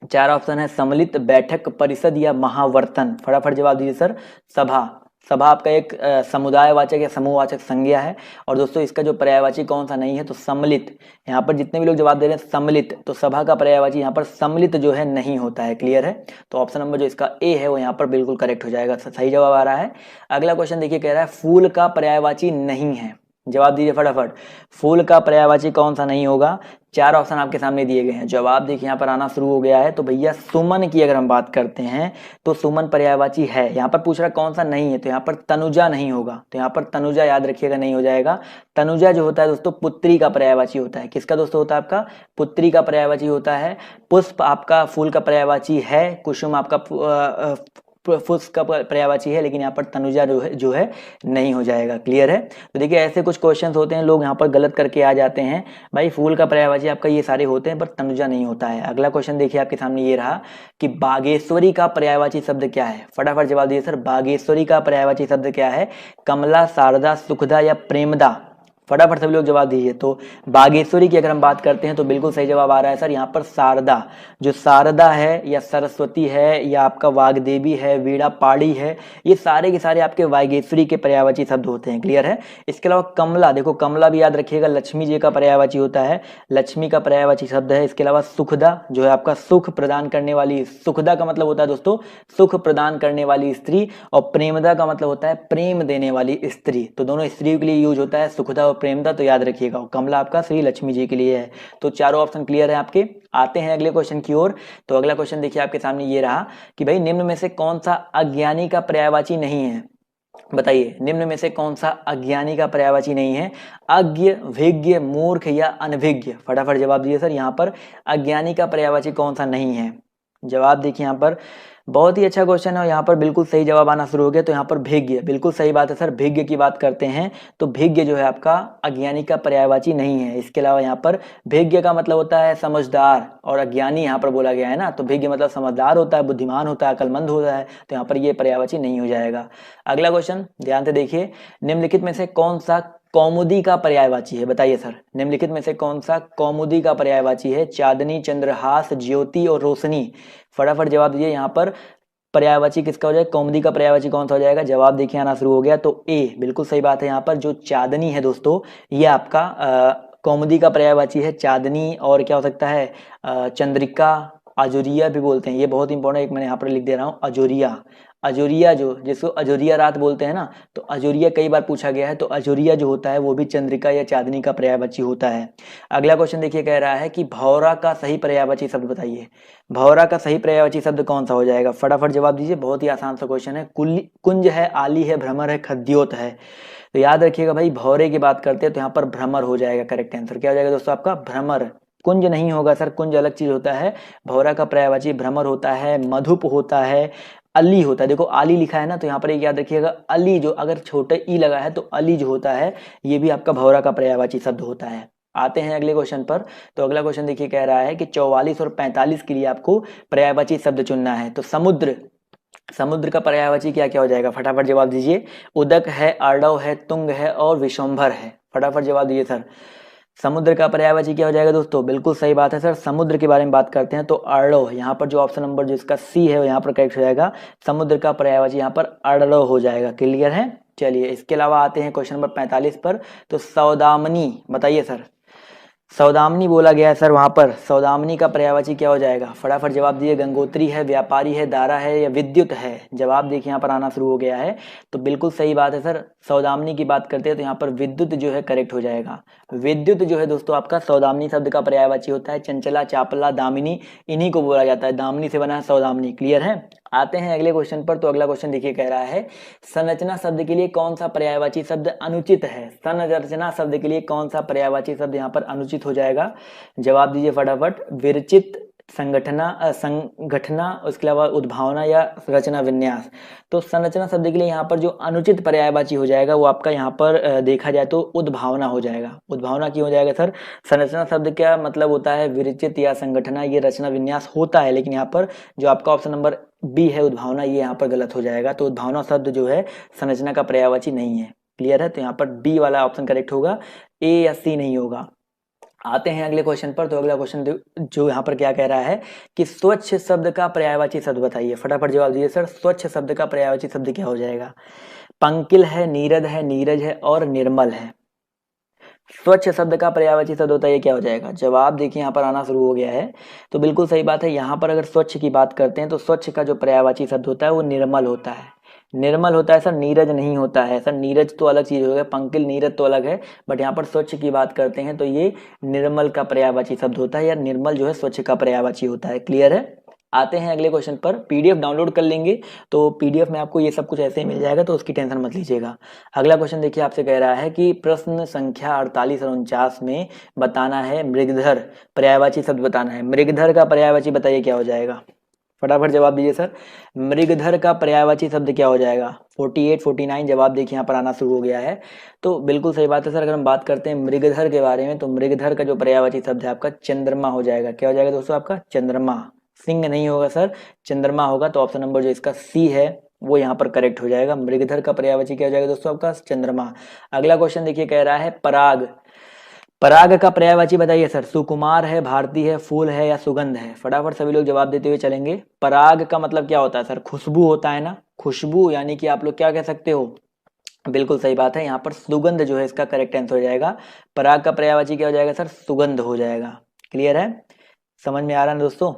S1: चार ऑप्शन है सम्मिलित, बैठक, परिषद या महावर्तन। फटाफट जवाब दीजिए सर। सभा। सभा आपका एक समुदायवाचक या समूहवाचक संज्ञा है। और दोस्तों इसका जो पर्यायवाची कौन सा नहीं है, तो सम्मिलित। यहाँ पर जितने भी लोग जवाब दे रहे हैं सम्मिलित, तो सभा का पर्यायवाची यहाँ पर सम्मिलित जो है नहीं होता है। क्लियर है? तो ऑप्शन नंबर जो इसका ए है वो यहाँ पर बिल्कुल करेक्ट हो जाएगा, सही जवाब आ रहा है। अगला क्वेश्चन देखिए, कह रहा है फूल का पर्यायवाची नहीं है। जवाब दीजिए फटाफट। फूल का पर्यायवाची कौन सा नहीं होगा? चार ऑप्शन आपके सामने दिए गए हैं। जवाब देखिए यहाँ पर आना शुरू हो गया है। तो भैया सुमन की अगर हम बात करते हैं तो सुमन पर्यायवाची है। यहाँ पर पूछ रहा कौन सा नहीं है, तो यहाँ पर तनुजा नहीं होगा। तो यहाँ पर तनुजा याद रखिएगा नहीं हो जाएगा। तनुजा जो होता है दोस्तों पुत्री का पर्यायवाची होता है। किसका दोस्तों होता है? आपका पुत्री का पर्यायवाची होता है। पुष्प आपका फूल का पर्यायवाची है। कुसुम आपका पुष्प का पर्यायवाची है, लेकिन यहाँ पर तनुजा जो है नहीं हो जाएगा। क्लियर है? तो देखिए ऐसे कुछ क्वेश्चंस होते हैं, लोग यहाँ पर गलत करके आ जाते हैं। भाई फूल का पर्यायवाची आपका ये सारे होते हैं, पर तनुजा नहीं होता है। अगला क्वेश्चन देखिए आपके सामने ये रहा कि बागेश्वरी का पर्यायवाची शब्द क्या है? फटाफट जवाब दीजिए सर। बागेश्वरी का पर्यायवाची शब्द क्या है? कमला, शारदा, सुखदा या प्रेमदा? फटाफट सभी लोग जवाब दीजिए। तो बागेश्वरी की अगर हम बात करते हैं तो बिल्कुल सही जवाब आ रहा है सर यहाँ पर शारदा। जो शारदा है या सरस्वती है या आपका वाग्देवी है, वीणा पाड़ी है, ये सारे के सारे आपके बागेश्वरी के पर्यायवाची शब्द होते हैं। क्लियर है? इसके अलावा कमला, देखो कमला भी याद रखिएगा लक्ष्मी जी का पर्यायवाची होता है, लक्ष्मी का पर्यायवाची शब्द है। इसके अलावा सुखदा जो है आपका सुख प्रदान करने वाली, सुखदा का मतलब होता है दोस्तों सुख प्रदान करने वाली स्त्री, और प्रेमदा का मतलब होता है प्रेम देने वाली स्त्री। तो दोनों स्त्रियों के लिए यूज होता है सुखदा और प्रेमदा, तो याद रखिएगा। कमला आपका श्री लक्ष्मी जी के लिए है। तो चारों ऑप्शन क्लियर है आपके। आते हैं अगले क्वेश्चन की ओर। तो अगला क्वेश्चन देखिए आपके सामने ये रहा कि भाई निम्न में से कौन सा अज्ञानी का पर्यायवाची नहीं है? बताइए निम्न में से कौन सा अज्ञानी का पर्यायवाची नहीं है? अज्ञ, विज्ञ, मूर्ख या अनभिज्ञ? फटाफट जवाब दीजिए सर। यहाँ पर अज्ञानी का पर्यायवाची कौन सा नहीं है? जवाब देखिए यहाँ पर, बहुत ही अच्छा क्वेश्चन है। यहाँ पर बिल्कुल सही जवाब आना शुरू हो गया। तो यहाँ पर भिज्ञ, बिल्कुल सही बात है सर। भिज्ञ की बात करते हैं तो भिज्ञ जो है आपका अज्ञानी का पर्यायवाची नहीं है। इसके अलावा यहाँ पर भिज्ञ का मतलब होता है समझदार, और अज्ञानी यहाँ पर बोला गया है ना, तो भिज्ञ मतलब समझदार होता है, बुद्धिमान होता है, अकलमंद होता है। तो यहाँ पर ये पर्यायवाची नहीं हो जाएगा। अगला क्वेश्चन ध्यान से देखिए, निम्नलिखित में से कौन सा कौमुदी का पर्यायवाची है? बताइए सर, निम्नलिखित में से कौन सा कौमुदी का पर्यायवाची है? चांदनी, चंद्रहास, ज्योति और रोशनी? फटाफट जवाब दीजिए। यहाँ पर पर्यायवाची किसका हो जाएगा? कौमुदी का पर्यायवाची कौन सा हो जाएगा? जवाब देखिए आना शुरू हो गया। तो ए बिल्कुल सही बात है। यहाँ पर जो चांदनी है दोस्तों, ये आपका कौमुदी का पर्यायवाची है। चांदनी और क्या हो सकता है? चंद्रिका, अजोरिया भी बोलते हैं। ये बहुत इंपॉर्टेंट, एक मैंने यहाँ पर लिख दे रहा हूँ, अजोरिया। अजोरिया जो, जिसको अजोरिया रात बोलते हैं ना, तो अजोरिया कई बार पूछा गया है। तो अजोरिया जो होता है वो भी चंद्रिका या चांदनी का पर्यायवाची होता है। अगला क्वेश्चन देखिए, कह रहा है कि भौरा का सही पर्यायवाची शब्द बताइए। भौरा का सही पर्यायवाची शब्द कौन सा हो जाएगा? फटाफट जवाब दीजिए। बहुत ही आसान सा क्वेश्चन है। कुंज है, आली है, भ्रमर है, खद्योत है? तो याद रखिएगा भाई, भौरे की बात करते हैं तो यहाँ पर भ्रमर हो जाएगा। करेक्ट आंसर क्या हो जाएगा दोस्तों आपका? भ्रमर। कुंज नहीं होगा सर, कुंज अलग चीज होता है। भौरा का पर्यायवाची भ्रमर होता है, मधुप होता है, अली होता है। देखो आली लिखा है ना, तो यहाँ पर एक याद रखिएगा, अली जो अगर छोटे ई लगा है तो अली जो होता है ये भी आपका भौरा का पर्यायवाची शब्द होता है। आते हैं अगले क्वेश्चन पर। तो अगला क्वेश्चन देखिए, कह रहा है कि 44 और 45 के लिए आपको पर्यायवाची शब्द चुनना है। तो समुद्र, समुद्र का पर्यायवाची क्या क्या हो जाएगा? फटाफट जवाब दीजिए। उदक है, आर्डव है, तुंग है और विश्वंभर है? फटाफट जवाब दीजिए सर। समुद्र का पर्यायवाची क्या हो जाएगा दोस्तों? बिल्कुल सही बात है सर। समुद्र के बारे में बात करते हैं तो अर्डो, यहाँ पर जो ऑप्शन नंबर जो इसका सी है वो यहाँ पर करेक्ट हो जाएगा। समुद्र का पर्यायवाची यहाँ पर अर्डो हो जाएगा। क्लियर है? चलिए इसके अलावा आते हैं क्वेश्चन नंबर 45 पर। तो सौदामनी बताइए सर। सौदामनी बोला गया है सर, वहां पर सौदामनी का पर्यायवाची क्या हो जाएगा? फटाफट जवाब दिए। गंगोत्री है, व्यापारी है, दारा है या विद्युत है? जवाब देखिए यहाँ पर आना शुरू हो गया है। तो बिल्कुल सही बात है सर। सौदामनी की बात करते हैं तो यहाँ पर विद्युत जो है करेक्ट हो जाएगा। विद्युत जो है दोस्तों आपका सौदामनी शब्द का पर्यायवाची होता है। चंचला, चापला, दामिनी, इन्हीं को बोला जाता है। दामिनी से बना है सौदामनी। क्लियर है? आते हैं अगले क्वेश्चन पर। तो अगला क्वेश्चन देखिए, कह रहा है संरचना शब्द के लिए कौन सा पर्यायवाची शब्द अनुचित है? संरचना शब्द के लिए कौन सा पर्यायवाची शब्द यहाँ पर अनुचित हो जाएगा? जवाब दीजिए फटाफट। विरचित, संगठना, उसके अलावा उद्भावना या रचना विन्यास? तो संरचना शब्द के लिए यहाँ पर जो अनुचित पर्यायवाची हो जाएगा वो आपका यहाँ पर देखा जाए तो उद्भावना हो जाएगा। उद्भावना क्यों हो जाएगा सर? संरचना शब्द क्या मतलब होता है? विरचित या संगठना, ये रचना विन्यास होता है, लेकिन यहाँ पर जो आपका ऑप्शन नंबर बी है उद्भावना, ये यहाँ पर गलत हो जाएगा। तो उद्भावना शब्द जो है संरचना का पर्यायवाची नहीं है। क्लियर है? तो यहाँ पर बी वाला ऑप्शन करेक्ट होगा, ए या सी नहीं होगा। आते हैं अगले क्वेश्चन पर। तो अगला क्वेश्चन जो यहाँ पर क्या कह रहा है कि स्वच्छ शब्द का पर्यायवाची शब्द बताइए। फटाफट जवाब दीजिए सर, स्वच्छ शब्द का पर्यायवाची शब्द क्या हो जाएगा? पंकिल है, नीरद है, नीरज है और निर्मल है। स्वच्छ शब्द का पर्यायवाची शब्द होता है, ये क्या हो जाएगा? जवाब देखिए यहाँ पर आना शुरू हो गया है। तो बिल्कुल सही बात है। यहाँ पर अगर स्वच्छ की बात करते हैं तो स्वच्छ का जो पर्यायवाची शब्द होता है वो निर्मल होता है। निर्मल होता है सर, नीरज नहीं होता है सर। नीरज तो अलग चीज हो गया, पंकिल नीरज तो अलग है, बट यहाँ पर स्वच्छ की बात करते हैं तो ये निर्मल का पर्यायवाची शब्द होता है, या निर्मल जो है स्वच्छ का पर्यायवाची होता है। क्लियर है? आते हैं अगले क्वेश्चन पर। पीडीएफ डाउनलोड कर लेंगे तो पीडीएफ में आपको ये सब कुछ ऐसे ही मिल जाएगा, तो उसकी टेंशन मत लीजिएगा। अगला क्वेश्चन देखिए, आपसे कह रहा है कि प्रश्न संख्या 48 और 49 में बताना है मृगधर, पर्यायवाची शब्द बताना है। मृगधर का पर्यायवाची बताइए क्या हो जाएगा? फटाफट जवाब दीजिए सर, मृगधर का पर्यायवाची शब्द क्या हो जाएगा? 48 49 जवाब देखिए यहाँ पर आना शुरू हो गया है। तो बिल्कुल सही बात है सर। अगर हम बात करते हैं मृगधर के बारे में तो मृगधर का जो पर्यायवाची शब्द है आपका चंद्रमा हो जाएगा। क्या हो जाएगा दोस्तों? आपका चंद्रमा। सिंह नहीं होगा सर, चंद्रमा होगा। तो ऑप्शन नंबर जो इसका सी है वो यहाँ पर करेक्ट हो जाएगा। मृगधर का पर्यायवाची क्या हो जाएगा दोस्तों? आपका चंद्रमा। अगला क्वेश्चन देखिए, कह रहा है पराग। पराग का पर्यायवाची बताइए सर। सुकुमार है, भारती है, फूल है या सुगंध है? फटाफट सभी लोग जवाब देते हुए चलेंगे। पराग का मतलब क्या होता है सर? खुशबू होता है ना, खुशबू, यानी कि आप लोग क्या कह सकते हो? बिल्कुल सही बात है। यहाँ पर सुगंध जो है इसका करेक्ट आंसर हो जाएगा। पराग का पर्यायवाची क्या हो जाएगा सर? सुगंध हो जाएगा। क्लियर है? समझ में आ रहा है दोस्तों?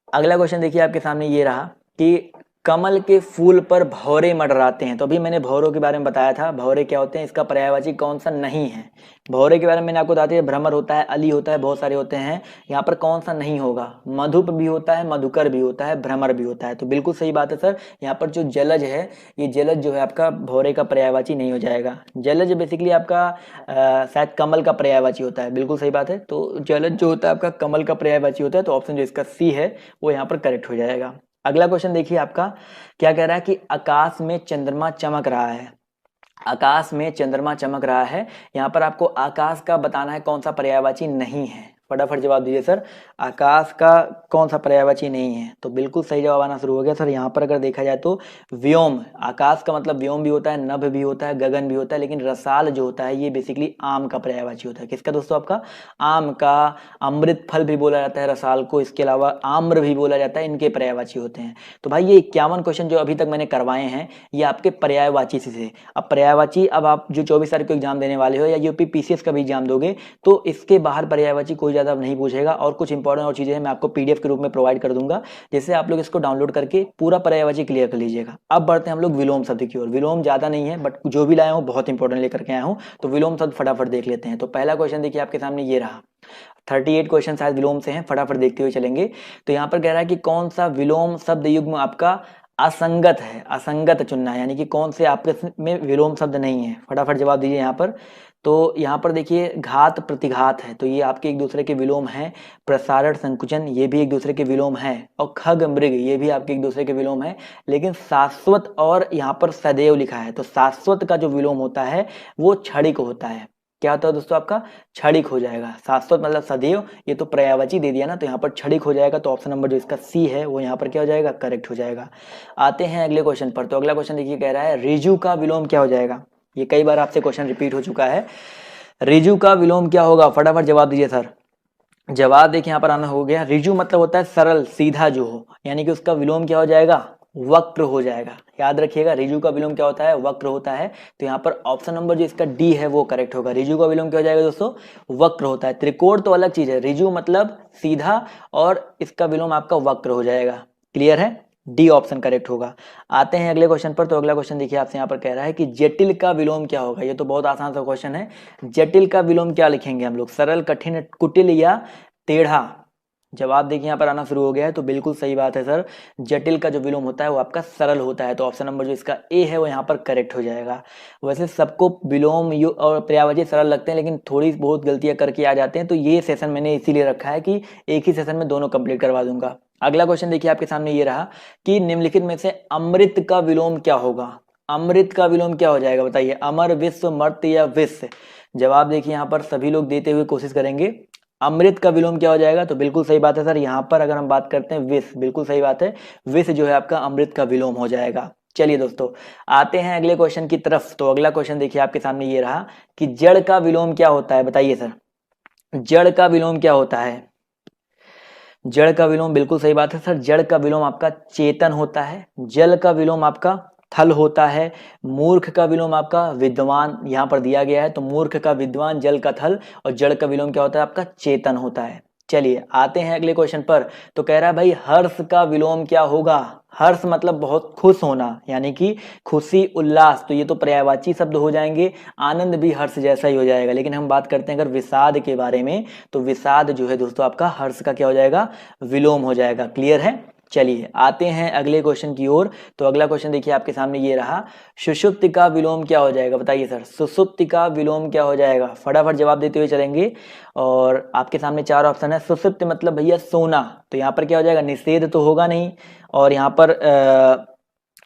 S1: अगला क्वेश्चन देखिए आपके सामने ये रहा कि कमल के फूल पर भौरे मंडराते हैं। तो अभी मैंने भौरों के बारे में बताया था, भौरे क्या होते हैं, इसका पर्यायवाची कौन सा नहीं है? भौरे के बारे में मैंने आपको बता दिया, भ्रमर होता है, अली होता है, बहुत सारे होते हैं। यहाँ पर कौन सा नहीं होगा? मधुप भी होता है, मधुकर भी होता है, भ्रमर भी होता है। तो बिल्कुल सही बात है सर। यहाँ पर जो जलज है, ये जलज जो है आपका भौरे का पर्यायवाची नहीं हो जाएगा। जलज बेसिकली आपका शायद कमल का पर्यायवाची होता है। बिल्कुल सही बात है। तो जलज जो होता है आपका कमल का पर्यायवाची होता है। तो ऑप्शन जो इसका सी है वो यहाँ पर करेक्ट हो जाएगा। अगला क्वेश्चन देखिए आपका क्या कह रहा है कि आकाश में चंद्रमा चमक रहा है। आकाश में चंद्रमा चमक रहा है, यहाँ पर आपको आकाश का बताना है कौन सा पर्यायवाची नहीं है। फटाफट जवाब दीजिए सर, आकाश का कौन सा पर्यायवाची नहीं है? तो बिल्कुल सही जवाब आना शुरू हो गया सर। यहाँ पर अगर देखा जाए तो व्योम, आकाश का मतलब व्योम भी होता है, नभ भी होता है, गगन भी होता है, लेकिन रसाल जो होता है ये बेसिकली आम का पर्यायवाची होता है। किसका दोस्तों? आपका आम का। अमृत फल भी बोला जाता है रसाल को, इसके अलावा आम्र भी बोला जाता है, इनके पर्यायवाची होते हैं। तो भाई ये 51 क्वेश्चन जो अभी तक मैंने करवाए हैं ये आपके पर्यायवाची से। अब पर्यायवाची, अब आप जो 24 तारीख को एग्जाम देने वाले हो या यूपी पीसीएस का भी एग्जाम दोगे तो इसके बाहर पर्यायवाची कोई ज्यादा नहीं पूछेगा, और कुछ इंपॉर्टेंट और चीजें मैं आपको पीडीएफ के रूप में प्रोवाइड कर दूंगा, जिससे आप लोग इसको डाउनलोड करके पूरा पर्यायवाची क्लियर कर लीजिएगा। अब बढ़ते हैं हम लोग विलोम शब्द की ओर। विलोम ज्यादा नहीं है, बट जो भी लाया हूँ बहुत इंपॉर्टेंट लेकर के आया हूँ। तो विलोम शब्द फटाफट देख लेते हैं। तो पहला क्वेश्चन देखिए आपके सामने ये रहा। 38 क्वेश्चन शायद विलोम से हैं, फटाफट देखते हुए चलेंगे। तो यहाँ पर कह रहा है कि कौन सा विलोम शब्द युग्म आपका असंगत है? असंगत चुनना है, यानी कि कौन से आपके में विलोम शब्द नहीं है। फटाफट जवाब दीजिए यहाँ पर। तो यहाँ पर देखिए घात प्रतिघात है, तो ये आपके एक दूसरे के विलोम हैं। प्रसारण संकुचन ये भी एक दूसरे के विलोम है, और खग मृग ये भी आपके एक दूसरे के विलोम है। लेकिन शाश्वत और यहाँ पर सदैव लिखा है, तो शाश्वत का जो विलोम होता है वो क्षणिक होता है। क्या होता है दोस्तों? आपका क्षणिक हो जाएगा। शाश्वत मतलब सदैव, ये तो पर्यायवाची दे दिया ना, तो यहाँ पर क्षणिक हो जाएगा। तो ऑप्शन नंबर जो इसका सी है वो यहाँ पर क्या हो जाएगा? करेक्ट हो जाएगा। आते हैं अगले क्वेश्चन पर। तो अगला क्वेश्चन देखिए, कह रहा है रिजु का विलोम क्या हो जाएगा? ये कई बार आपसे क्वेश्चन रिपीट हो चुका है। रिजु का विलोम क्या होगा? फटाफट जवाब दीजिए सर। जवाब देखिए यहाँ पर आना हो गया। रिजु मतलब होता है सरल, सीधा जो हो, यानी कि उसका विलोम क्या हो जाएगा? वक्र हो जाएगा। याद रखिएगा, रिजु का विलोम क्या होता है? वक्र होता है। तो यहाँ पर ऑप्शन नंबर जो इसका डी है वो करेक्ट होगा। रिजु का विलोम क्या हो जाएगा दोस्तों? वक्र होता है। त्रिकोण तो अलग चीज है, रिजु मतलब सीधा, और इसका विलोम आपका वक्र हो जाएगा। क्लियर है? डी ऑप्शन करेक्ट होगा। आते हैं अगले क्वेश्चन पर। तो अगला क्वेश्चन देखिए आपसे यहाँ पर कह रहा है कि जटिल का विलोम क्या होगा? ये तो बहुत आसान सा क्वेश्चन है। जटिल का विलोम क्या लिखेंगे हम लोग? सरल, कठिन, कुटिल या टेढ़ा? जवाब देखिए यहाँ पर आना शुरू हो गया है। तो बिल्कुल सही बात है सर, जटिल का जो विलोम होता है वो आपका सरल होता है। तो ऑप्शन नंबर जो इसका ए है वो यहाँ पर करेक्ट हो जाएगा। वैसे सबको विलोम और पर्यायवाची सरल लगते हैं, लेकिन थोड़ी बहुत गलतियां करके आ जाते हैं। तो ये सेशन मैंने इसीलिए रखा है कि एक ही सेशन में दोनों कंप्लीट करवा दूंगा। अगला क्वेश्चन देखिए आपके सामने ये रहा कि निम्नलिखित में से अमृत का विलोम क्या होगा? अमृत का विलोम क्या हो जाएगा बताइए? अमर, विश्व, मर्त्य या विश्व? जवाब देखिए यहाँ पर सभी लोग देते हुए कोशिश करेंगे। अमृत का विलोम क्या हो जाएगा? तो बिल्कुल सही बात है सर। यहाँ पर अगर हम बात करते हैं विष, बिल्कुल सही बात है, विष जो है आपका अमृत का विलोम हो जाएगा। चलिए दोस्तों आते हैं अगले क्वेश्चन की तरफ। तो अगला क्वेश्चन देखिए आपके सामने ये रहा कि जड़ का विलोम क्या होता है? बताइए सर। जड़ का विलोम क्या होता है? जड़ का विलोम, बिल्कुल सही बात है सर, जड़ का विलोम आपका चेतन होता है। जल का विलोम आपका थल होता है। मूर्ख का विलोम आपका विद्वान, यहाँ पर दिया गया है, तो मूर्ख का विद्वान, जल का थल, और जड़ का विलोम क्या होता है आपका? चेतन होता है। चलिए आते हैं अगले क्वेश्चन पर। तो कह रहा है भाई हर्ष का विलोम क्या होगा? हर्ष मतलब बहुत खुश होना, यानी कि खुशी, उल्लास, तो ये तो पर्यायवाची शब्द हो जाएंगे। आनंद भी हर्ष जैसा ही हो जाएगा, लेकिन हम बात करते हैं अगर विषाद के बारे में, तो विषाद जो है दोस्तों आपका हर्ष का क्या हो जाएगा? विलोम हो जाएगा। क्लियर है? चलिए आते हैं अगले क्वेश्चन की ओर। तो अगला क्वेश्चन देखिए आपके सामने ये रहा, सुषुप्ति का विलोम क्या हो जाएगा? बताइए सर, सुषुप्ति का विलोम क्या हो जाएगा? फटाफट जवाब देते हुए चलेंगे। और आपके सामने चार ऑप्शन है। सुषुप्ति मतलब भैया सोना, तो यहाँ पर क्या हो जाएगा? निषेध तो होगा नहीं। और यहाँ पर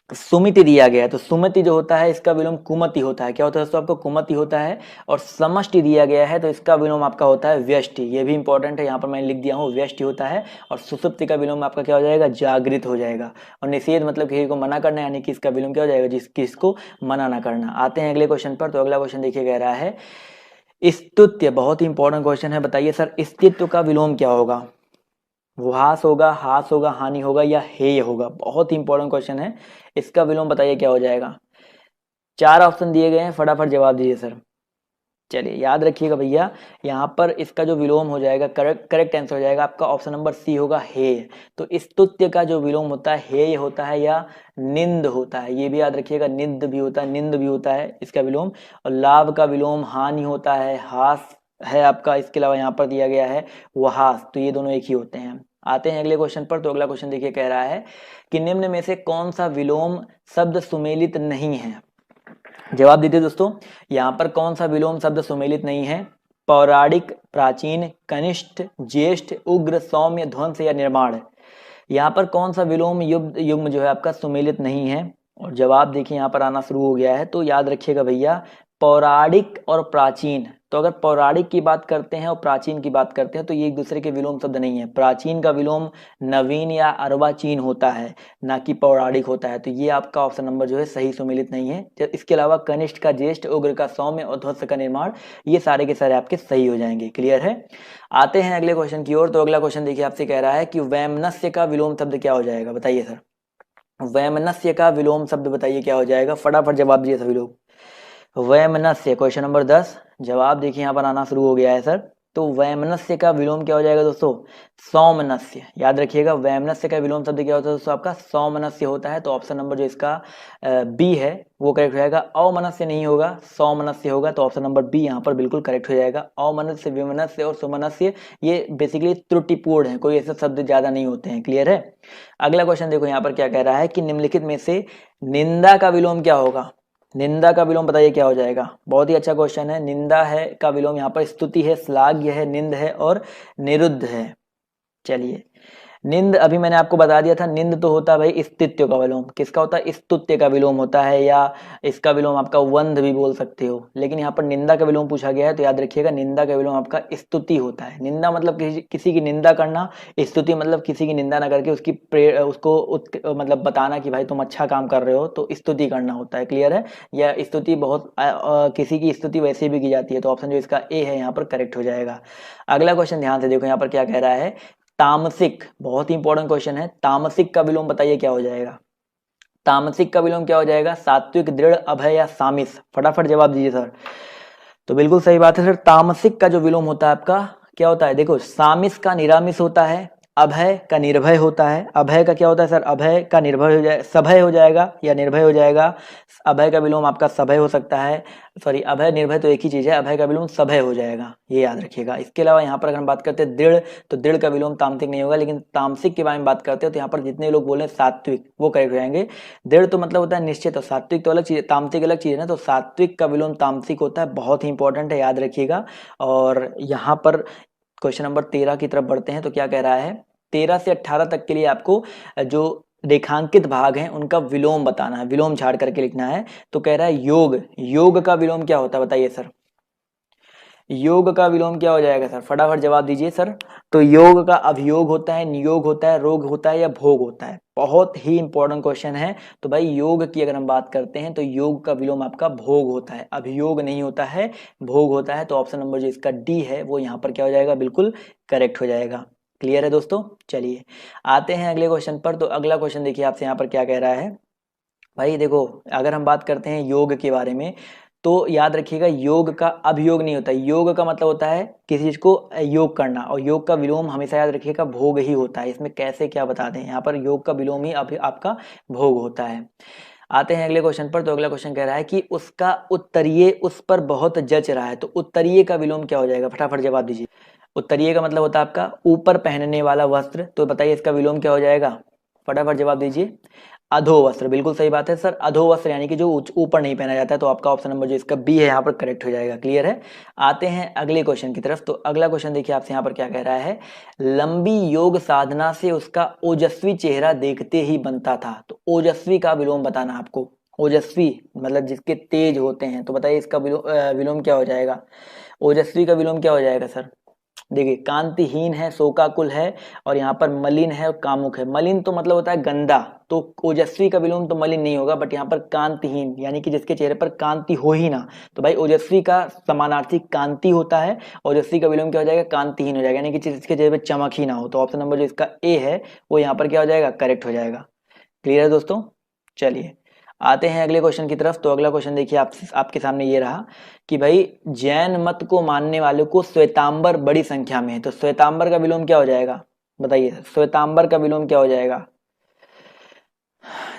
S1: सुमिति दिया गया है, तो सुमति जो होता है इसका विलोम कुमति होता है। क्या होता है दोस्तों आपको? कुमति होता है। और समष्टि दिया गया है, तो इसका विलोम आपका होता है व्यष्टि। ये भी इंपॉर्टेंट है, यहाँ पर मैंने लिख दिया हूँ, व्यष्टि होता है। और सुसुप्ति का विलोम आपका क्या हो जाएगा? जागृत हो जाएगा। और निषेध मतलब किसी को मना करना, यानी कि इसका विलोम क्या हो जाएगा? किसको मना ना करना। आते हैं अगले क्वेश्चन पर। तो अगला क्वेश्चन देखिए कह रहा है स्तुत्य, बहुत ही इंपॉर्टेंट क्वेश्चन है। बताइए सर, अस्तित्व का विलोम क्या होगा? हास होगा, हास होगा, हानि होगा, या हेय होगा? बहुत ही इंपॉर्टेंट क्वेश्चन है। इसका विलोम बताइए क्या हो जाएगा? चार ऑप्शन दिए गए हैं, फटाफट जवाब दीजिए सर। चलिए याद रखिएगा भैया, यहाँ पर इसका जो विलोम हो जाएगा, करेक्ट आंसर हो जाएगा आपका ऑप्शन नंबर सी होगा, हेय। तो स्तुत्य का जो विलोम होता है हेय होता है या निंद होता है, ये भी याद रखिएगा। निंद भी होता है, निंद भी होता है इसका विलोम। और लाभ का विलोम हानि होता है, हास है आपका। इसके अलावा यहाँ पर दिया गया है वहास, तो ये दोनों एक ही होते हैं। आते हैं अगले क्वेश्चन पर। तो अगला क्वेश्चन देखिए कह रहा है कि निम्न में से कौन सा विलोम शब्द सुमेलित नहीं है? जवाब दीजिए दोस्तों, यहाँ पर कौन सा विलोम शब्द सुमेलित नहीं है? पौराणिक, प्राचीन, कनिष्ठ, ज्येष्ठ, उग्र, सौम्य, ध्वंस या निर्माण। यहाँ पर कौन सा विलोम युग्म जो है आपका सुमेलित नहीं है? और जवाब देखिए यहाँ पर आना शुरू हो गया है। तो याद रखिएगा भैया, पौराणिक और प्राचीन। तो अगर पौराणिक की बात करते हैं और प्राचीन की बात करते हैं, तो ये एक दूसरे के विलोम शब्द नहीं है। प्राचीन का विलोम नवीन या अर्वाचीन होता है, ना कि पौराणिक होता है। तो ये आपका ऑप्शन नंबर जो है सही सुमेलित नहीं है। इसके अलावा कनिष्ठ का ज्येष्ठ, उग्र का सौम्य और ध्वंस का निर्माण, ये सारे के सारे आपके सही हो जाएंगे। क्लियर है? आते हैं अगले क्वेश्चन की ओर। तो अगला क्वेश्चन देखिए आपसे कह रहा है कि वैमनस्य का विलोम शब्द क्या हो जाएगा? बताइए सर, वैमनस्य का विलोम शब्द बताइए क्या हो जाएगा? फटाफट जवाब दीजिए सभी लोग। वैमनस्य, क्वेश्चन नंबर 10। जवाब देखिए यहाँ पर आना शुरू हो गया है सर। तो वैमनस्य का विलोम क्या हो जाएगा दोस्तों? सौमनस्य। याद रखिएगा, वैमनस्य का विलोम शब्द क्या होता है दोस्तों? आपका सौमनस्य होता है। तो ऑप्शन नंबर जो इसका बी है वो करेक्ट हो जाएगा। अवमनस्य नहीं होगा, सौमनस्य होगा। तो ऑप्शन नंबर बी यहाँ पर बिल्कुल करेक्ट हो जाएगा। अवमनस्य, विमनस्य और सुमनस्य ये बेसिकली त्रुटिपूर्ण है, कोई ऐसे शब्द ज्यादा नहीं होते हैं। क्लियर है? अगला क्वेश्चन देखो यहाँ पर क्या कह रहा है कि निम्नलिखित में से निंदा का विलोम क्या होगा? निंदा का विलोम बताइए क्या हो जाएगा? बहुत ही अच्छा क्वेश्चन है। निंदा है का विलोम यहाँ पर स्तुति है, श्लाघ्य है, निंद है और निरुद्ध है। चलिए, निंद अभी मैंने आपको बता दिया था, निंद तो होता है भाई स्तुत्य का विलोम। किसका होता है? स्तुत्य का विलोम होता है, या इसका विलोम आपका वंद भी बोल सकते हो। लेकिन यहाँ पर निंदा का विलोम पूछा गया है, तो याद रखिएगा निंदा का विलोम आपका स्तुति होता है। निंदा मतलब किसी की निंदा करना, स्तुति मतलब किसी की निंदा ना करके उसको मतलब बताना कि भाई तुम अच्छा काम कर रहे हो, तो स्तुति करना होता है। क्लियर है? या स्तुति बहुत किसी की स्तुति वैसे भी की जाती है। तो ऑप्शन जो इसका ए है यहाँ पर करेक्ट हो जाएगा। अगला क्वेश्चन ध्यान से देखो, यहाँ पर क्या कह रहा है? तामसिक, बहुत ही इंपॉर्टेंट क्वेश्चन है। तामसिक का विलोम बताइए क्या हो जाएगा? तामसिक का विलोम क्या हो जाएगा? सात्विक, दृढ़, अभय या सामिस? फटाफट जवाब दीजिए सर। तो बिल्कुल सही बात है सर, तामसिक का जो विलोम होता है आपका क्या होता है? देखो, सामिस का निरामिस होता है, अभय का निर्भय होता है। अभय का क्या होता है सर? अभय का निर्भय हो जाए, सभय हो जाएगा या निर्भय हो जाएगा। अभय का विलोम आपका सभय हो सकता है, सॉरी अभय निर्भय तो एक ही चीज है। अभय का विलोम सभय हो जाएगा, ये याद रखिएगा। इसके अलावा यहाँ पर अगर हम बात करते हैं दृढ़, तो दृढ़ का विलोम तामसिक नहीं होगा। लेकिन तामसिक के बारे में बात करते हो तो यहाँ पर जितने लोग बोले सात्विक, वो करेक्ट हो जाएंगे। दृढ़ तो मतलब होता है निश्चित, और सात्विक तो अलग चीज है, तामसिक अलग चीज है ना। तो सात्विक का विलोम तामसिक होता है, बहुत ही इंपॉर्टेंट है, याद रखिएगा। और यहाँ पर क्वेश्चन नंबर 13 की तरफ बढ़ते हैं। तो क्या कह रहा है? 13 से 18 तक के लिए आपको जो रेखांकित भाग हैं उनका विलोम बताना है, विलोम झाड़ करके लिखना है। तो कह रहा है योग, योग का विलोम क्या होता है? बताइए सर। योग का विलोम क्या हो जाएगा सर, फटाफट जवाब दीजिए सर। तो योग का अभियोग होता है, नियोग होता है, रोग होता है या भोग होता है? बहुत ही इंपॉर्टेंट क्वेश्चन है। तो भाई योग की अगर हम बात करते हैं तो योग का विलोम आपका भोग होता है, अभियोग नहीं होता है, भोग होता है। तो ऑप्शन नंबर जो इसका डी है वो यहाँ पर क्या हो जाएगा, बिल्कुल करेक्ट हो जाएगा। क्लियर है दोस्तों? चलिए आते हैं अगले क्वेश्चन पर। तो अगला क्वेश्चन देखिए आपसे यहाँ पर क्या कह रहा है। भाई देखो, अगर हम बात करते हैं योग के बारे में तो याद रखिएगा योग का अभियोग नहीं होता। योग का मतलब होता है किसी चीज को योग करना, और योग का विलोम हमेशा याद रखिएगा भोग ही होता है। इसमें कैसे क्या बता दें, यहाँ पर योग का विलोम ही आपका भोग होता है। आते हैं अगले क्वेश्चन पर। तो अगला क्वेश्चन कह रहा है कि उसका उत्तरीय उस पर बहुत जच रहा है। तो उत्तरीय का विलोम क्या हो जाएगा, फटाफट जवाब दीजिए। उत्तरीय का मतलब होता है आपका ऊपर पहनने वाला वस्त्र। तो बताइए इसका विलोम क्या हो जाएगा, फटाफट जवाब दीजिए। अधो वस्त्र, बिल्कुल सही बात है सर। अधो वस्त्र यानी कि जो ऊपर नहीं पहना जाता है। तो आपका ऑप्शन नंबर जो इसका बी है यहाँ पर करेक्ट हो जाएगा। क्लियर है? आते हैं अगले क्वेश्चन की तरफ। तो अगला क्वेश्चन देखिए आपसे यहाँ पर क्या कह रहा है। लंबी योग साधना से उसका ओजस्वी चेहरा देखते ही बनता था। तो ओजस्वी का विलोम बताना आपको। ओजस्वी मतलब जिसके तेज होते हैं। तो बताइए इसका विलोम क्या हो जाएगा, ओजस्वी का विलोम क्या हो जाएगा सर? देखिए कांतिहीन है, शोकाकुल है, और यहाँ पर मलिन है और कामुक है। मलिन तो मतलब होता है गंदा, तो ओजस्वी का विलोम तो मलिन नहीं होगा, बट यहाँ पर कांतिहीन यानी कि जिसके चेहरे पर कांति हो ही ना। तो भाई ओजस्वी का समानार्थी कांति होता है, ओजस्वी का विलोम क्या हो जाएगा, कांतिहीन हो जाएगा, यानी कि जिसके चेहरे पर चमक ही ना हो। तो ऑप्शन नंबर जो इसका ए है वो यहाँ पर क्या हो जाएगा, करेक्ट हो जाएगा। क्लियर है दोस्तों? चलिए आते हैं अगले क्वेश्चन की तरफ। तो अगला क्वेश्चन देखिए आपके सामने ये रहा कि भाई जैन मत को मानने वालों को श्वेतांबर बड़ी संख्या में है। तो श्वेतांबर का विलोम क्या हो जाएगा, बताइए श्वेतांबर का विलोम क्या हो जाएगा,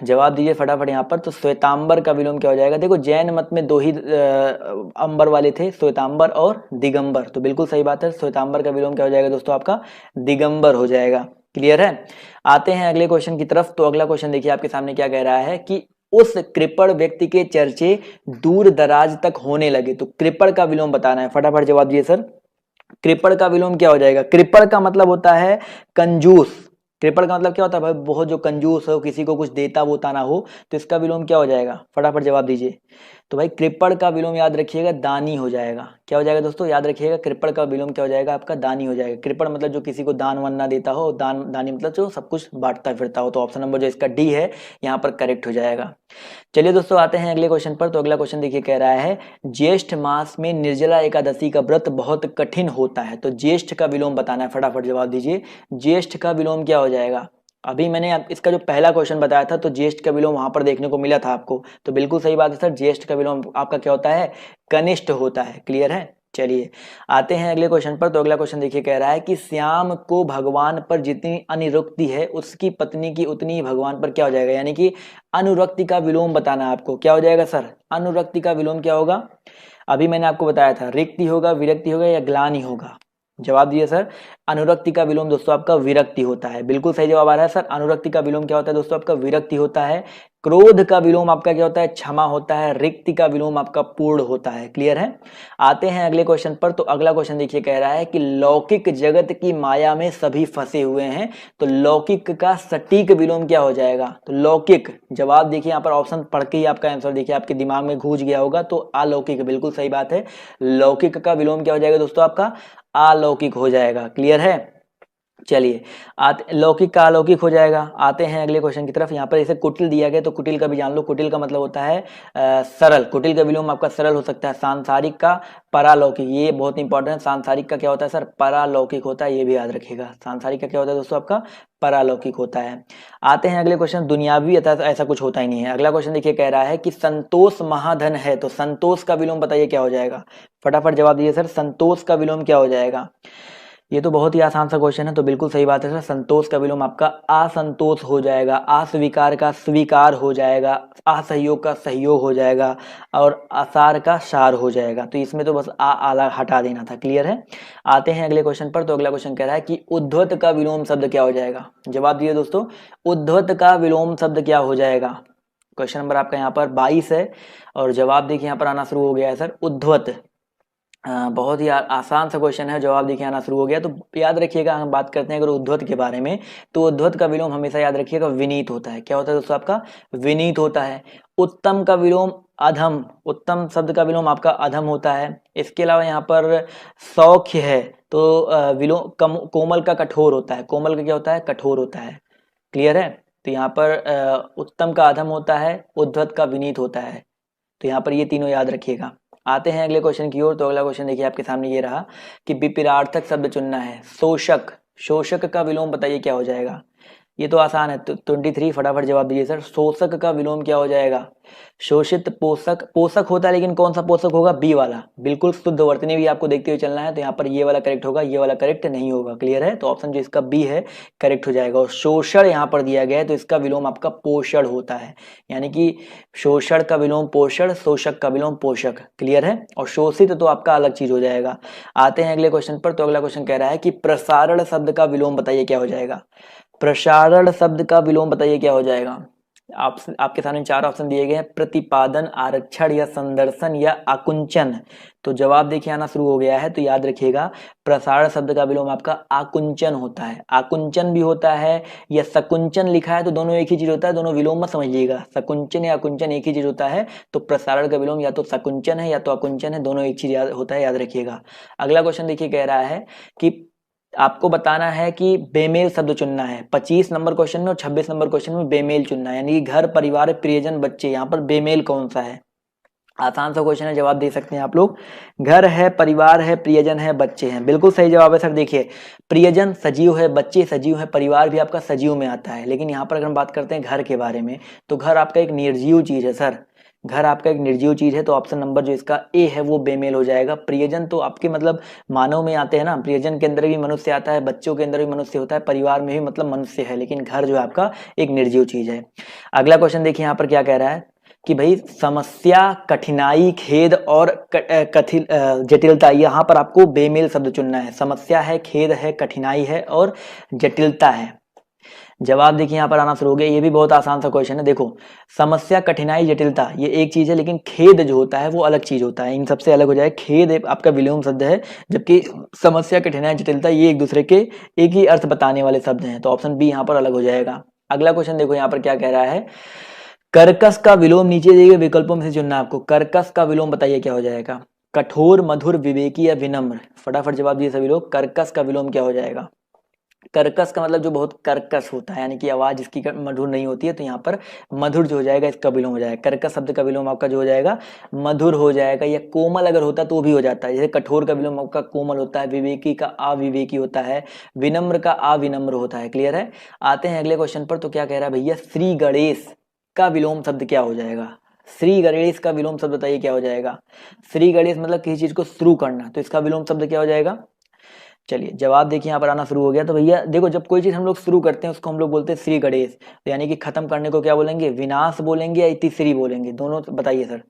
S1: जवाब दीजिए फटाफट यहाँ पर। तो श्वेतांबर का विलोम क्या हो जाएगा? देखो जैन मत में दो ही अंबर वाले थे, श्वेतांबर और दिगंबर। तो बिल्कुल सही बात है, श्वेतांबर का विलोम क्या हो जाएगा दोस्तों, आपका दिगंबर हो जाएगा। क्लियर है? आते हैं अगले क्वेश्चन की तरफ। तो अगला क्वेश्चन देखिए आपके सामने क्या कह रहा है कि उस कृपण व्यक्ति के चर्चे दूर दराज तक होने लगे। तो कृपण का विलोम बताना है, फटाफट जवाब दिए सर। कृपण का विलोम क्या हो जाएगा? कृपण का मतलब होता है कंजूस। कृपण का मतलब क्या होता है भाई, बहुत जो कंजूस हो, किसी को कुछ देता वोता ना हो। तो इसका विलोम क्या हो जाएगा, फटाफट जवाब दीजिए। तो भाई कृपण का विलोम याद रखिएगा दानी हो जाएगा। क्या हो जाएगा दोस्तों, याद रखिएगा कृपण का विलोम क्या हो जाएगा, आपका दानी हो जाएगा। कृपण मतलब जो किसी को दान वान ना देता हो, दानी मतलब जो सब कुछ बांटता फिरता हो। तो ऑप्शन नंबर जो इसका डी है यहाँ पर करेक्ट हो जाएगा। चलिए दोस्तों आते हैं अगले क्वेश्चन पर। तो अगला क्वेश्चन देखिए कह रहा है ज्येष्ठ मास में निर्जला एकादशी का व्रत बहुत कठिन होता है। तो ज्येष्ठ का विलोम बताना है, फटाफट जवाब दीजिए। ज्येष्ठ का विलोम क्या हो जाएगा? अभी मैंने इसका जो पहला क्वेश्चन बताया था तो ज्येष्ठ का विलोम वहां पर देखने को मिला था आपको। तो बिल्कुल सही बात है सर, ज्येष्ठ का विलोम आपका क्या होता है, कनिष्ठ होता है। क्लियर है? चलिए आते हैं अगले क्वेश्चन पर। तो अगला क्वेश्चन देखिए कह रहा है कि श्याम को भगवान पर जितनी अनुरक्ति है उसकी पत्नी की उतनी ही भगवान पर क्या हो जाएगा, यानी कि अनुरक्ति का विलोम बताना है आपको। क्या हो जाएगा सर, अनुरक्ति का विलोम क्या होगा? अभी मैंने आपको बताया था रिक्ति होगा, विरक्ति होगा या ग्लानि होगा। जवाब दिए सर। अनुरक्ति का विलोम दोस्तों आपका विरक्ति होता है। बिल्कुल सही जवाब आ रहा है सर। अनुरक्ति का विलोम क्या होता है दोस्तों, आपका विरक्ति होता है। क्रोध का विलोम आपका क्या होता है, क्षमा होता है। रिक्ति का विलोम आपका पूर्ण होता है। क्लियर है? आते हैं अगले क्वेश्चन पर। तो अगला क्वेश्चन देखिए कह रहा है कि लौकिक जगत की माया में सभी फंसे हुए हैं। तो लौकिक का सटीक विलोम क्या हो जाएगा? तो लौकिक, जवाब देखिए यहाँ पर ऑप्शन पढ़ के ही आपका आंसर देखिए आपके दिमाग में घुस गया होगा। तो अलौकिक, बिल्कुल सही बात है। लौकिक का विलोम क्या हो जाएगा दोस्तों, आपका अलौकिक हो जाएगा। क्लियर है? चलिए लौकिक का अलौकिक हो जाएगा। आते हैं अगले क्वेश्चन की तरफ। यहाँ पर इसे कुटिल दिया गया, तो कुटिल का भी जान लो। कुटिल का मतलब होता है सरल। कुटिल का विलोम आपका सरल हो सकता है। सांसारिक का परालौकिक, ये बहुत इंपॉर्टेंट है। सांसारिक का क्या होता है सर, परालौकिक होता है, ये भी याद रखिएगा। सांसारिक का क्या होता है दोस्तों, आपका परालौकिक होता है। आते हैं अगले क्वेश्चन। दुनियावी ऐसा कुछ होता ही नहीं है। अगला क्वेश्चन देखिए कह रहा है कि संतोष महाधन है। तो संतोष का विलोम बताइए क्या हो जाएगा, फटाफट जवाब दीजिए सर। संतोष का विलोम क्या हो जाएगा? ये तो बहुत ही आसान सा क्वेश्चन है। तो बिल्कुल सही बात है सर, संतोष का विलोम आपका असंतोष हो जाएगा। अस्वीकार का स्वीकार हो जाएगा। असहयोग का सहयोग हो जाएगा, और आसार का सार हो जाएगा। तो इसमें तो बस आला हटा देना था। क्लियर है? आते हैं अगले क्वेश्चन पर। तो अगला क्वेश्चन कह रहा है कि उद्धत का विलोम शब्द क्या हो जाएगा? जवाब दिए दोस्तों। उद्धत का विलोम शब्द क्या हो जाएगा? क्वेश्चन नंबर आपका यहाँ पर 22 है, और जवाब देखिए यहाँ पर आना शुरू हो गया है सर, उद्धवत। बहुत ही आसान सा क्वेश्चन है। जवाब देखिए आना शुरू हो गया। तो याद रखिएगा, हम बात करते हैं अगर उद्धत के बारे में, तो उद्धत का विलोम हमेशा याद रखिएगा विनीत होता है। क्या होता है दोस्तों? आपका विनीत होता है। उत्तम का विलोम अधम, उत्तम शब्द का विलोम आपका अधम होता है। इसके अलावा यहाँ पर सौख्य है, तो विलोम कोमल का कठोर होता है। कोमल का क्या होता है? कठोर होता है। क्लियर है? तो यहाँ पर उत्तम का अधम होता है, उद्धत का विनीत होता है। तो यहाँ पर ये तीनों याद रखिएगा। आते हैं अगले क्वेश्चन की ओर। तो अगला क्वेश्चन देखिए आपके सामने ये रहा कि विपरीतार्थक शब्द चुनना है। शोषक, शोषक का विलोम बताइए क्या हो जाएगा? ये तो आसान है। तो 23 फटाफट जवाब दीजिए सर। शोषक का विलोम क्या हो जाएगा? शोषित पोषक, पोषक होता है लेकिन कौन सा पोषक होगा? बी वाला। बिल्कुल शुद्ध वर्तनी भी आपको देखते हुए चलना है। तो यहाँ पर ये वाला करेक्ट होगा, ये वाला करेक्ट नहीं होगा। क्लियर है? तो ऑप्शन जो इसका बी है करेक्ट हो जाएगा। और शोषण यहाँ पर दिया गया है तो इसका विलोम आपका पोषण होता है। यानी कि शोषण का विलोम पोषण, शोषक का विलोम पोषक। क्लियर है? और शोषित तो आपका अलग चीज हो जाएगा। आते हैं अगले क्वेश्चन पर। तो अगला क्वेश्चन कह रहा है कि प्रसारण शब्द का विलोम बताइए क्या हो जाएगा? प्रसारण शब्द का विलोम बताइए क्या हो जाएगा? आपके सामने 4 ऑप्शन दिए गए हैं। प्रतिपादन, आरक्षण या संदर्शन या आकुंचन। तो जवाब देखिए आना शुरू हो गया है। तो याद रखिएगा, प्रसारण शब्द का विलोम आपका आकुंचन होता है। आकुंचन भी होता है या सकुंचन लिखा है तो दोनों एक ही चीज होता है। दोनों विलोम मत समझिएगा, सकुंचन या आकुंचन एक ही चीज होता है। तो प्रसारण का विलोम या तो सकुंचन है या तो आकुंचन है, दोनों एक चीज होता है, याद रखिएगा। अगला क्वेश्चन देखिए कह रहा है कि आपको बताना है कि बेमेल शब्द चुनना है। 25 नंबर क्वेश्चन में और 26 नंबर क्वेश्चन में बेमेल चुनना है। यानी घर, परिवार, प्रियजन, बच्चे, यहाँ पर बेमेल कौन सा है? आसान सा क्वेश्चन है, जवाब दे सकते हैं आप लोग। घर है, परिवार है, प्रियजन है, बच्चे हैं। बिल्कुल सही जवाब है सर। देखिए, प्रियजन सजीव है, बच्चे सजीव है, परिवार भी आपका सजीव में आता है। लेकिन यहाँ पर अगर हम बात करते हैं घर के बारे में, तो घर आपका एक निर्जीव चीज है सर। घर आपका एक निर्जीव चीज है। तो ऑप्शन नंबर जो इसका ए है वो बेमेल हो जाएगा। प्रियजन तो आपके मतलब मानव में आते हैं ना, प्रियजन के अंदर भी मनुष्य आता है, बच्चों के अंदर भी मनुष्य होता है, परिवार में भी मतलब मनुष्य है, लेकिन घर जो है आपका एक निर्जीव चीज है। अगला क्वेश्चन देखिए यहाँ पर क्या कह रहा है कि भाई समस्या, कठिनाई, खेद और कठिन जटिलता, यहाँ पर आपको बेमेल शब्द चुनना है। समस्या है, खेद है, कठिनाई है और जटिलता है। जवाब देखिए यहाँ पर आना शुरू हो गया। ये भी बहुत आसान सा क्वेश्चन है। देखो, समस्या, कठिनाई, जटिलता ये एक चीज है, लेकिन खेद जो होता है वो अलग चीज होता है। इन सबसे अलग हो जाए। खेद आपका विलोम शब्द है, जबकि समस्या, कठिनाई, जटिलता ये एक दूसरे के एक ही अर्थ बताने वाले शब्द हैं। तो ऑप्शन बी यहाँ पर अलग हो जाएगा। अगला क्वेश्चन देखो यहाँ पर क्या कह रहा है। कर्कश का विलोम नीचे दिए गए विकल्पों में से चुनना है आपको। कर्कश का विलोम बताइए क्या हो जाएगा? कठोर, मधुर, विवेकी या विनम्र। फटाफट जवाब दिए सभी लोग। कर्कश का विलोम क्या हो जाएगा? कर्कश का मतलब जो बहुत कर्कश होता है, यानी कि आवाज इसकी मधुर नहीं होती है। तो यहाँ पर मधुर जो हो जाएगा इसका विलोम हो जाएगा। कर्कश शब्द का विलोम आपका जो हो जाएगा मधुर हो जाएगा। या कोमल अगर होता तो भी हो जाता है। जैसे कठोर का विलोम आपका कोमल होता है, विवेकी का अविवेकी होता है, विनम्र का अविनम्र होता है। क्लियर है? आते हैं अगले क्वेश्चन पर। तो क्या कह रहा है भैया, श्री गणेश का विलोम शब्द क्या हो जाएगा? श्री गणेश का विलोम शब्द बताइए क्या हो जाएगा? श्री गणेश मतलब किसी चीज को शुरू करना, तो इसका विलोम शब्द क्या हो जाएगा? चलिए जवाब देखिए यहाँ पर आना शुरू हो गया। तो भैया देखो, जब कोई चीज हम लोग शुरू करते हैं उसको हम लोग बोलते हैं श्री गणेश। तो यानी कि खत्म करने को क्या बोलेंगे? विनाश बोलेंगे या इतिश्री बोलेंगे? दोनों बताइए सर।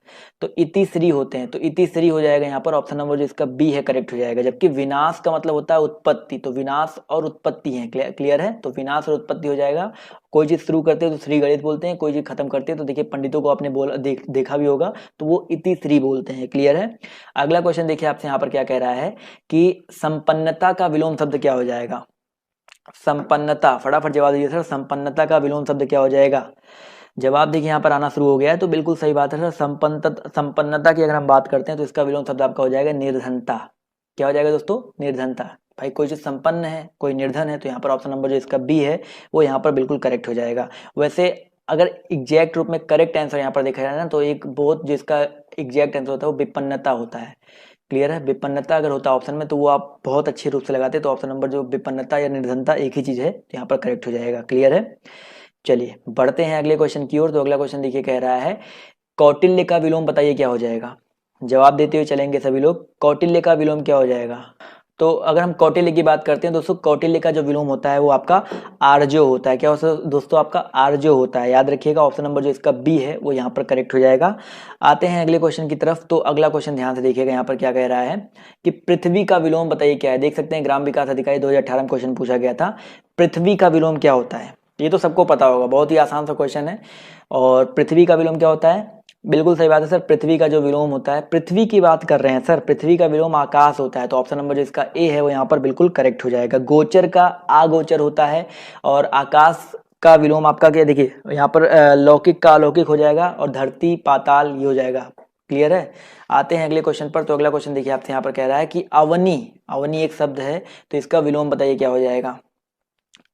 S1: तो इतिश्री होते हैं, तो इतिश्री हो जाएगा यहाँ पर। ऑप्शन नंबर जो इसका बी है करेक्ट हो जाएगा। जबकि विनाश का मतलब होता है उत्पत्ति, तो विनाश और उत्पत्ति है। क्लियर है? तो विनाश और उत्पत्ति हो जाएगा। कोई चीज शुरू करते हैं तो श्री गणेश बोलते हैं, कोई चीज खत्म करते हैं तो देखिए पंडितों को आपने देखा भी होगा तो वो इतिश्री बोलते हैं। क्लियर है? अगला क्वेश्चन देखिए आपसे यहाँ पर क्या कह रहा है कि संपन्नता का विलोम शब्द क्या हो जाएगा? संपन्नता, फटाफट जवाब दीजिए सर। संपन्नता का विलोम शब्द क्या हो जाएगा? जवाब देखिए यहाँ पर आना शुरू हो गया है। तो बिल्कुल सही बात है सर। संपन्नता की अगर हम बात करते हैं तो इसका विलोम शब्द आपका हो जाएगा निर्धनता। क्या हो जाएगा दोस्तों? निर्धनता। भाई कोई चीज संपन्न है, कोई निर्धन है, तो यहाँ पर ऑप्शन नंबर जो इसका बी है वो यहाँ पर बिल्कुल करेक्ट हो जाएगा। वैसे अगर एग्जैक्ट रूप में करेक्ट आंसर यहाँ पर देखा जाए ना, तो एक बहुत जिसका एग्जैक्ट आंसर होता है वो विपन्नता होता है। क्लियर है? विपन्नता अगर होता है ऑप्शन में तो वो आप बहुत अच्छे रूप से लगाते। तो ऑप्शन नंबर जो विपन्नता या निर्धनता एक ही चीज है, तो यहाँ पर करेक्ट हो जाएगा। क्लियर है? चलिए बढ़ते हैं अगले क्वेश्चन की ओर। तो अगला क्वेश्चन देखिए कह रहा है कौटिल्य का विलोम बताइए क्या हो जाएगा? जवाब देते हुए चलेंगे सभी लोग। कौटिल्य का विलोम क्या हो जाएगा? तो अगर हम कौटिल्य की बात करते हैं दोस्तों, कौटिल्य का जो विलोम होता है वो आपका आर्जो होता है। क्या होता है दोस्तों? आपका आर्जो होता है। याद रखिएगा ऑप्शन नंबर जो इसका बी है वो यहाँ पर करेक्ट हो जाएगा। आते हैं अगले क्वेश्चन की तरफ। तो अगला क्वेश्चन ध्यान से देखिएगा, यहाँ पर क्या कह रहा है कि पृथ्वी का विलोम बताइए क्या है? देख सकते हैं ग्राम विकास अधिकारी 2018 में क्वेश्चन पूछा गया था। पृथ्वी का विलोम क्या होता है? ये तो सबको पता होगा, बहुत ही आसान सा क्वेश्चन है। और पृथ्वी का विलोम क्या होता है? बिल्कुल सही बात है सर। पृथ्वी का जो विलोम होता है, पृथ्वी की बात कर रहे हैं सर, पृथ्वी का विलोम आकाश होता है, तो ऑप्शन नंबर जो इसका ए है वो यहाँ पर बिल्कुल करेक्ट हो जाएगा। गोचर का आगोचर होता है और आकाश का विलोम आपका क्या, देखिए यहाँ पर लौकिक का अलौकिक हो जाएगा और धरती पाताल ये हो जाएगा। क्लियर है। आते हैं अगले क्वेश्चन पर। तो अगला क्वेश्चन देखिए आपसे यहाँ पर कह रहा है कि अवनी, अवनी एक शब्द है तो इसका विलोम बताइए क्या हो जाएगा।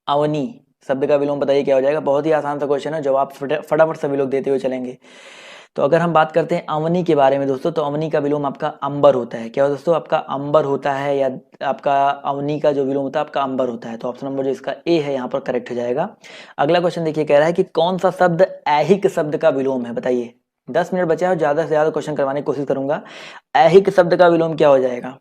S1: अवनी शब्द का विलोम बताइए क्या हो जाएगा। बहुत ही आसान सा क्वेश्चन है, जवाब फटाफट सभी लोग देते हुए चलेंगे। तो अगर हम बात करते हैं अवनी के बारे में दोस्तों, तो अवनी का विलोम आपका अंबर होता है। क्या दोस्तों, आपका अंबर होता है, या आपका अवनी का जो विलोम होता है आपका अंबर होता है। तो ऑप्शन नंबर जो इसका ए है यहाँ पर करेक्ट हो जाएगा। अगला क्वेश्चन देखिए कह रहा है कि कौन सा शब्द ऐहिक शब्द का विलोम है, बताइए। 10 मिनट बचा है और ज्यादा से ज्यादा क्वेश्चन करवाने की कोशिश करूंगा। ऐहिक शब्द का विलोम क्या हो जाएगा।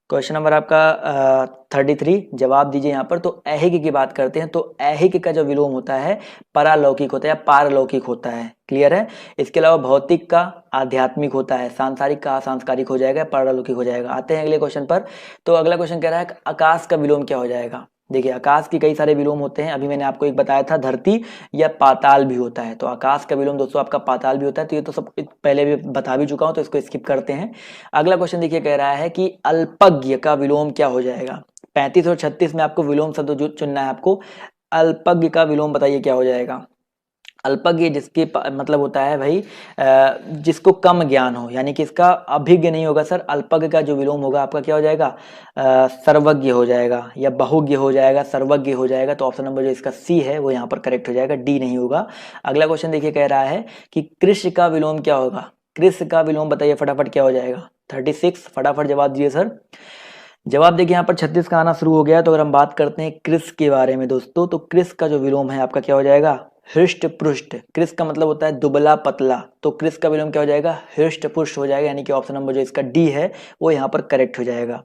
S1: क्वेश्चन नंबर आपका 33 जवाब दीजिए यहाँ पर। तो ऐहिक की बात करते हैं तो ऐहिक का जो विलोम होता है पारालौकिक होता है या पारलौकिक होता है। क्लियर है। इसके अलावा भौतिक का आध्यात्मिक होता है, सांसारिक का सांस्कारिक हो जाएगा, पारलौकिक हो जाएगा। आते हैं अगले क्वेश्चन पर। तो अगला क्वेश्चन कह रहा है आकाश का विलोम क्या हो जाएगा। देखिए आकाश के कई सारे विलोम होते हैं, अभी मैंने आपको एक बताया था धरती या पाताल भी होता है। तो आकाश का विलोम दोस्तों आपका पाताल भी होता है। तो ये तो सब पहले भी बता भी चुका हूं, तो इसको स्किप करते हैं। अगला क्वेश्चन देखिए कह रहा है कि अल्पज्ञ का विलोम क्या हो जाएगा। 35 और 36 में आपको विलोम शब्द जो चुनना है आपको। अल्पज्ञ का विलोम बताइए क्या हो जाएगा। अल्पज्ञ जिसके मतलब होता है भाई जिसको कम ज्ञान हो, यानी कि इसका अभिज्ञ नहीं होगा सर। अल्पज्ञ का जो विलोम होगा आपका क्या हो जाएगा, सर्वज्ञ हो जाएगा या बहुज्ञ हो जाएगा, सर्वज्ञ हो जाएगा। तो ऑप्शन नंबर जो इसका सी है वो यहाँ पर करेक्ट हो जाएगा, डी नहीं होगा। अगला क्वेश्चन देखिए कह रहा है कि कृष्ण का विलोम क्या होगा। कृष्ण का विलोम बताइए फटाफट क्या हो जाएगा। 36 फटाफट जवाब दीजिए सर। जवाब देखिए यहाँ पर 36 का आना शुरू हो गया। तो अगर हम बात करते हैं क्रिस के बारे में दोस्तों, तो क्रिस का जो विलोम है आपका क्या हो जाएगा, हृष्ट पृष्ठ। क्रिस का मतलब होता है दुबला पतला, तो क्रिस का विलोम क्या हो जाएगा, हृष्ट पुष्ट हो जाएगा। यानी कि ऑप्शन नंबर जो इसका डी है वो यहाँ पर करेक्ट हो जाएगा।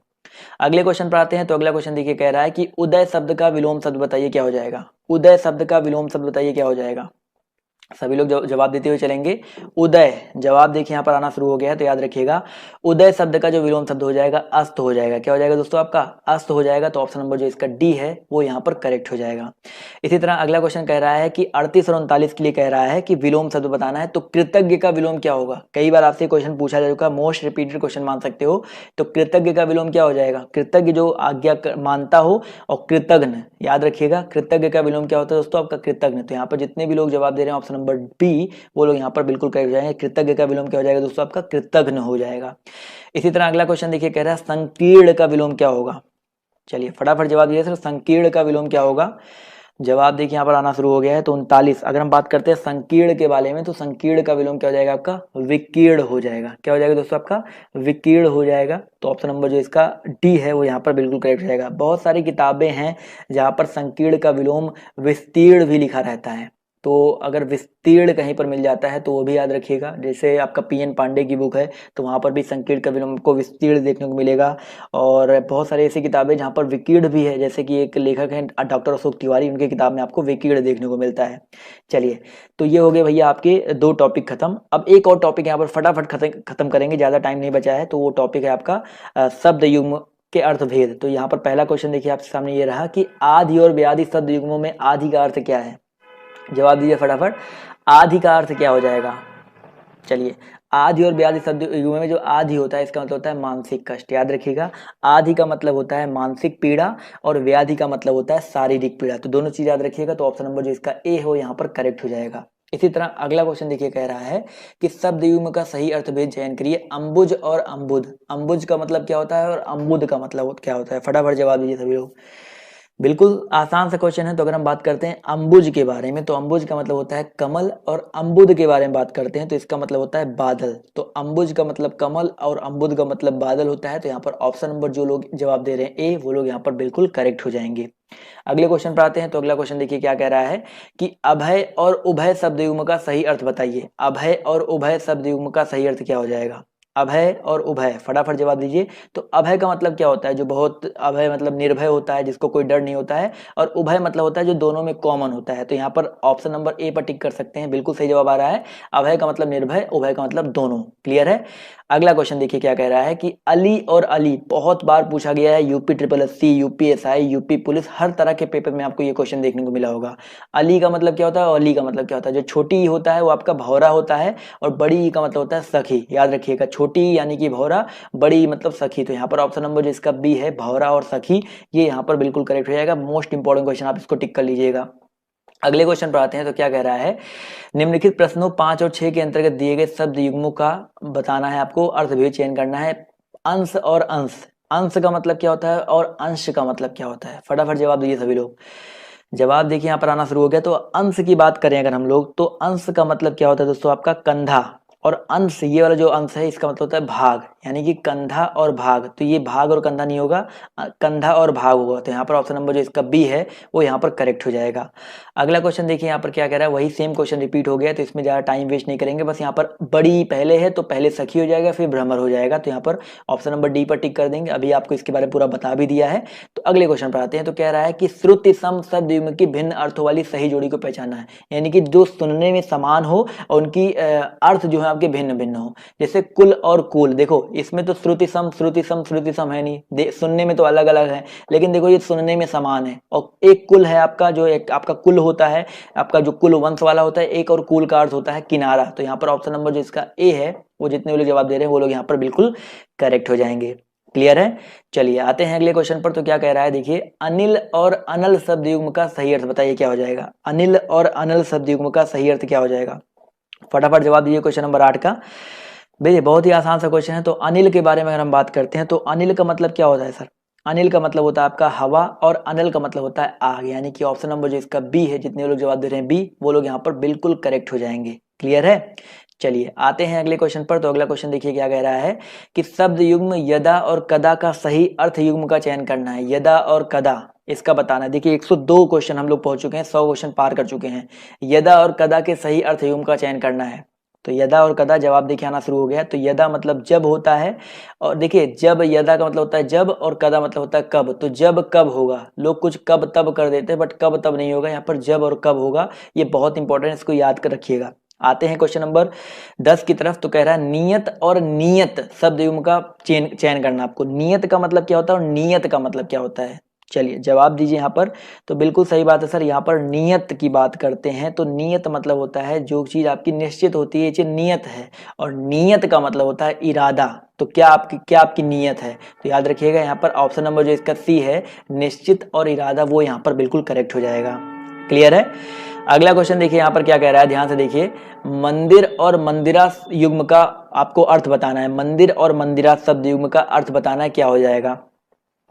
S1: अगले क्वेश्चन पर आते हैं। तो अगला क्वेश्चन देखिए कह रहा है कि उदय शब्द का विलोम शब्द बताइए क्या हो जाएगा। उदय शब्द का विलोम शब्द बताइए क्या हो जाएगा। सभी लोग जवाब देते हुए चलेंगे। उदय, जवाब देखिए यहाँ पर आना शुरू हो गया है, तो याद रखिएगा उदय शब्द का जो विलोम शब्द हो जाएगा अस्त हो जाएगा। क्या हो जाएगा दोस्तों आपका, अस्त हो जाएगा। तो ऑप्शन नंबर जो इसका डी है वो यहाँ पर करेक्ट हो जाएगा। इसी तरह अगला क्वेश्चन कह रहा है कि 38 और 39 के लिए कह रहा है कि विलोम शब्द बताना है। तो कृतज्ञ का विलोम क्या होगा। कई बार आपसे क्वेश्चन पूछा जा चुका, मोस्ट रिपीटेड क्वेश्चन मान सकते हो। तो कृतज्ञ का विलोम क्या हो जाएगा, कृतज्ञ जो आज्ञा मानता हो, और कृतज्ञ याद रखिएगा। कृतज्ञ का विलोम क्या होता है दोस्तों आपका, कृतज्ञ। तो यहाँ पर जितने भी लोग जवाब दे रहे हैं ऑप्शन नंबर बी, वो लोग यहाँ पर बिल्कुल करेक्ट हो जाएंगे। कृतज्ञ का विलोम क्या हो जाएगा दोस्तों आपका, कृतज्ञ हो जाएगा। इसी तरह अगला क्वेश्चन देखिए कह रहा है संकीर्ण का विलोम क्या होगा। चलिए फटाफट जवाब दीजिए सर, संकीर्ण का विलोम क्या होगा। जवाब देखिए यहाँ पर आना शुरू हो गया है। तो 39 अगर हम बात करते हैं संकीर्ण के बारे में, तो संकीर्ण का विलोम क्या हो जाएगा आपका, विकीर्ण हो जाएगा। क्या हो जाएगा दोस्तों आपका, विकीर्ण हो जाएगा। तो ऑप्शन नंबर जो इसका डी है वो यहाँ पर बिल्कुल करेक्ट हो जाएगा। बहुत सारी किताबें हैं जहाँ पर संकीर्ण का विलोम विस्तीर्ण भी लिखा रहता है, तो अगर विस्तीर्ण कहीं पर मिल जाता है तो वो भी याद रखिएगा। जैसे आपका पीएन पांडे की बुक है, तो वहाँ पर भी संकीर्ण का विलोम को विस्तीर्ण देखने को मिलेगा। और बहुत सारी ऐसी किताबें जहाँ पर विकीर्ण भी है, जैसे कि एक लेखक हैं डॉक्टर अशोक तिवारी, उनकी किताब में आपको विकीर्ण देखने को मिलता है। चलिए, तो ये हो गए भैया आपके 2 टॉपिक खत्म। अब एक और टॉपिक यहाँ पर फटाफट खत्म करेंगे, ज़्यादा टाइम नहीं बचा है। तो वो टॉपिक है आपका शब्द युग्म के अर्थभेद। तो यहाँ पर पहला क्वेश्चन देखिए आपके सामने ये रहा कि आदि और व्याधि शब्द युग्मों में आदि का अर्थ क्या है। जवाब दीजिए फटाफट, आदि का अर्थ क्या हो जाएगा। चलिए, आदि और व्याधि शब्द युग्म में जो आदि होता है इसका मतलब होता है मानसिक कष्ट। याद रखिएगा, आदि का मतलब होता है मानसिक पीड़ा और व्याधि का मतलब होता है शारीरिक पीड़ा। तो दोनों चीज याद रखिएगा। तो ऑप्शन नंबर जो इसका ए हो यहाँ पर करेक्ट हो जाएगा। इसी तरह अगला क्वेश्चन देखिए कह रहा है कि शब्द युग्म का सही अर्थभेद चयन करिए। अंबुज और अम्बुद, अंबुज का मतलब क्या होता है और अम्बुद का मतलब क्या होता है, फटाफट जवाब दीजिए सभी लोग। बिल्कुल आसान सा क्वेश्चन है। तो अगर हम बात करते हैं अम्बुज के बारे में, तो अम्बुज का मतलब होता है कमल, और अम्बुद के बारे में बात करते हैं तो इसका मतलब होता है बादल। तो अम्बुज का मतलब कमल और अम्बुद का मतलब बादल होता है। तो यहाँ पर ऑप्शन नंबर जो लोग जवाब दे रहे हैं ए, वो लोग यहाँ पर बिल्कुल करेक्ट हो जाएंगे। अगले क्वेश्चन पर आते हैं। तो अगला क्वेश्चन देखिए क्या कह रहा है कि अभय और उभय शब्द युग्म का सही अर्थ बताइए। अभय और उभय शब्द युग्म का सही अर्थ क्या हो जाएगा। अभय और उभय, फटाफट जवाब दीजिए। तो अभय का मतलब क्या होता है, जो बहुत, अभय मतलब निर्भय होता है, जिसको कोई डर नहीं होता है, और उभय मतलब होता है जो दोनों में कॉमन होता है। तो यहाँ पर ऑप्शन नंबर ए पर टिक कर सकते हैं, बिल्कुल सही जवाब आ रहा है। अभय का मतलब निर्भय, उभय का मतलब दोनों। क्लियर है। अगला क्वेश्चन देखिए क्या कह रहा है कि अली और अली बहुत बार पूछा गया है, UP triple SC, UPSI, UP police, हर तरह के पेपर में आपको ये क्वेश्चन देखने को मिला होगा। अली का मतलब क्या होता है और अली का मतलब क्या होता है। जो छोटी होता है वो आपका भौरा होता है, और बड़ी का मतलब होता है सखी। याद रखिएगा, छोटी यानी कि भौरा, बड़ी मतलब सखी। तो यहाँ पर ऑप्शन नंबर जो इसका बी है, भौरा और सखी, ये यहाँ पर बिल्कुल करेक्ट हो जाएगा। मोस्ट इंपॉर्टेंट क्वेश्चन, आप इसको टिक कर लीजिएगा। अगले क्वेश्चन पर आते हैं। तो क्या कह रहा है, निम्नलिखित प्रश्नों 5 और 6 के अंतर्गत दिए गए शब्द युग्मों का बताना है आपको, अर्थभेद चयन करना है। अंश और अंश, अंश का मतलब क्या होता है और अंश का मतलब क्या होता है, फटाफट जवाब दीजिए सभी लोग। जवाब देखिए यहाँ पर आना शुरू हो गया। तो अंश की बात करें अगर हम लोग, तो अंश का मतलब क्या होता है दोस्तों, आपका कंधा। और अंश, ये वाला जो अंश है, इसका मतलब होता है भाग, यानी कि कंधा और भाग। तो ये भाग और कंधा नहीं होगा, कंधा और भाग होगा। तो यहाँ पर ऑप्शन नंबर जो इसका बी है वो यहाँ पर करेक्ट हो जाएगा। अगला क्वेश्चन देखिए यहाँ पर क्या कह रहा है, वही सेम क्वेश्चन रिपीट हो गया, तो इसमें ज़्यादा टाइम वेस्ट नहीं करेंगे। बस यहाँ पर बड़ी पहले है तो पहले सखी हो जाएगा, फिर भ्रमर हो जाएगा। तो यहाँ पर ऑप्शन नंबर डी पर टिक कर देंगे। अभी आपको इसके बारे में पूरा बता भी दिया है। तो अगले क्वेश्चन पर आते हैं। तो कह रहा है कि श्रुति सम शब्द युग्म की भिन्न अर्थों वाली सही जोड़ी को पहचानना है, यानी कि जो सुनने में समान हो और उनकी अर्थ जो है आपके भिन्न भिन्न हो। जैसे कुल और कुल, देखो इसमें तो श्रुति सम श्रुति सम श्रुति सम है नहीं, सुनने में तो अलग अलग है, लेकिन देखो ये सुनने में समान है। और एक कुल है आपका, जो एक आपका कुल होता है, आपका जो कुल वंश वाला होता है एक, और कुल का अर्थ होता है किनारा। तो यहाँ पर ऑप्शन नंबर जो इसका ए है, वो जितने लोग जवाब दे रहे हैं वो लोग यहाँ पर बिल्कुल करेक्ट हो जाएंगे। क्लियर है। चलिए आते हैं अगले क्वेश्चन पर। तो क्या कह रहा है, देखिए अनिल और अनल शब्द युग्म का सही अर्थ बताइए क्या हो जाएगा। अनिल और अनल शब्द युग्म का सही अर्थ क्या हो जाएगा, फटाफट जवाब दीजिए क्वेश्चन नंबर 8 का। भैया बहुत ही आसान सा क्वेश्चन है। तो अनिल के बारे में अगर हम बात करते हैं, तो अनिल का मतलब क्या होता है सर, अनिल का मतलब होता है आपका हवा, और अनल का मतलब होता है आग। यानी कि ऑप्शन नंबर जो इसका बी है, जितने लोग जवाब दे रहे हैं बी, वो लोग यहाँ पर बिल्कुल करेक्ट हो जाएंगे। क्लियर है। चलिए आते हैं अगले क्वेश्चन पर। तो अगला क्वेश्चन देखिए क्या कह रहा है कि शब्द युग्म यदा और कदा का सही अर्थ युग्म का चयन करना है। यदा और कदा, इसका बताना है। देखिए 102 क्वेश्चन हम लोग पहुंच चुके हैं, 100 क्वेश्चन पार कर चुके हैं। यदा और कदा के सही अर्थ युग्म का चयन करना है। तो यदा और कदा जवाब देखिए आना शुरू हो गया। तो यदा मतलब जब होता है, और देखिए जब, यदा का मतलब होता है जब, और कदा मतलब होता है कब। तो जब कब होगा, लोग कुछ कब तब कर देते हैं, बट कब तब नहीं होगा, यहाँ पर जब और कब होगा। ये बहुत इंपॉर्टेंट, इसको याद कर रखिएगा। आते हैं क्वेश्चन नंबर 10 की तरफ। तो कह रहा है नियत और नियत शब्द युग्म का चयन करना आपको। नियत का मतलब क्या होता है और नियत का मतलब क्या होता है, चलिए जवाब दीजिए यहाँ पर। तो बिल्कुल सही बात है सर, यहाँ पर नियत की बात करते हैं। तो नियत मतलब होता है जो चीज आपकी निश्चित होती है, ये चीज नियत है। और नियत का मतलब होता है इरादा। तो क्या आपकी नियत है। तो याद रखिएगा यहाँ पर ऑप्शन नंबर जो इसका सी है, निश्चित और इरादा, वो यहाँ पर बिल्कुल करेक्ट हो जाएगा। क्लियर है। अगला क्वेश्चन देखिए यहाँ पर क्या कह रहा है, ध्यान से देखिए। मंदिर और मंदिरा युग्म का आपको अर्थ बताना है। मंदिर और मंदिरा शब्द युग्म का अर्थ बताना है, क्या हो जाएगा।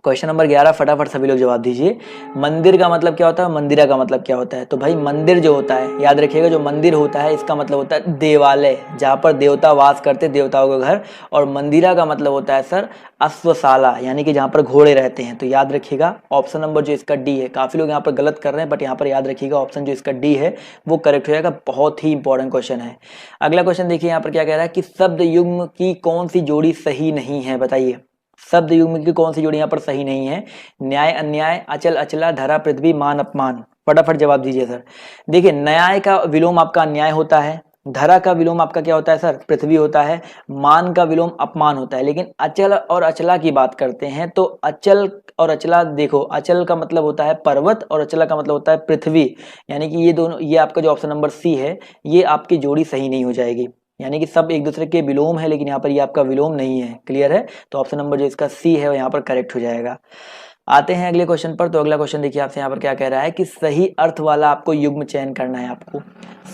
S1: क्वेश्चन नंबर 11, फटाफट सभी लोग जवाब दीजिए। मंदिर का मतलब क्या होता है, मंदिरा का मतलब क्या होता है। तो भाई मंदिर जो होता है, याद रखिएगा, जो मंदिर होता है इसका मतलब होता है देवालय, जहाँ पर देवता वास करते, देवताओं का घर। और मंदिरा का मतलब होता है सर अश्वशाला, यानी कि जहाँ पर घोड़े रहते हैं। तो याद रखिएगा ऑप्शन नंबर जो इसका डी है। काफी लोग यहाँ पर गलत कर रहे हैं, बट यहाँ पर याद रखिएगा ऑप्शन जो इसका डी है वो करेक्ट हो जाएगा। बहुत ही इंपॉर्टेंट क्वेश्चन है। अगला क्वेश्चन देखिए यहाँ पर क्या कह रहा है कि शब्द युग्म की कौन सी जोड़ी सही नहीं है, बताइए। शब्द युग्म की कौन सी जोड़ी यहाँ पर सही नहीं है। न्याय अन्याय, अचल अचला, धरा पृथ्वी, मान अपमान, फटाफट जवाब दीजिए सर। देखिए न्याय का विलोम आपका अन्याय होता है, धरा का विलोम आपका क्या होता है सर, पृथ्वी होता है, मान का विलोम अपमान होता है। लेकिन अचल और अचला की बात करते हैं, तो अचल और अचला, देखो अचल का मतलब होता है पर्वत और अचला का मतलब होता है पृथ्वी। यानी कि ये दोनों, ये आपका जो ऑप्शन नंबर सी है, ये आपकी जोड़ी सही नहीं हो जाएगी। यानी कि सब एक दूसरे के विलोम है, लेकिन यहाँ पर ये आपका विलोम नहीं है। क्लियर है। तो ऑप्शन नंबर जो इसका सी है वो यहाँ पर करेक्ट हो जाएगा। आते हैं अगले क्वेश्चन पर। तो अगला क्वेश्चन देखिए आपसे यहाँ पर क्या कह रहा है कि सही अर्थ वाला आपको युग्म चयन करना है। आपको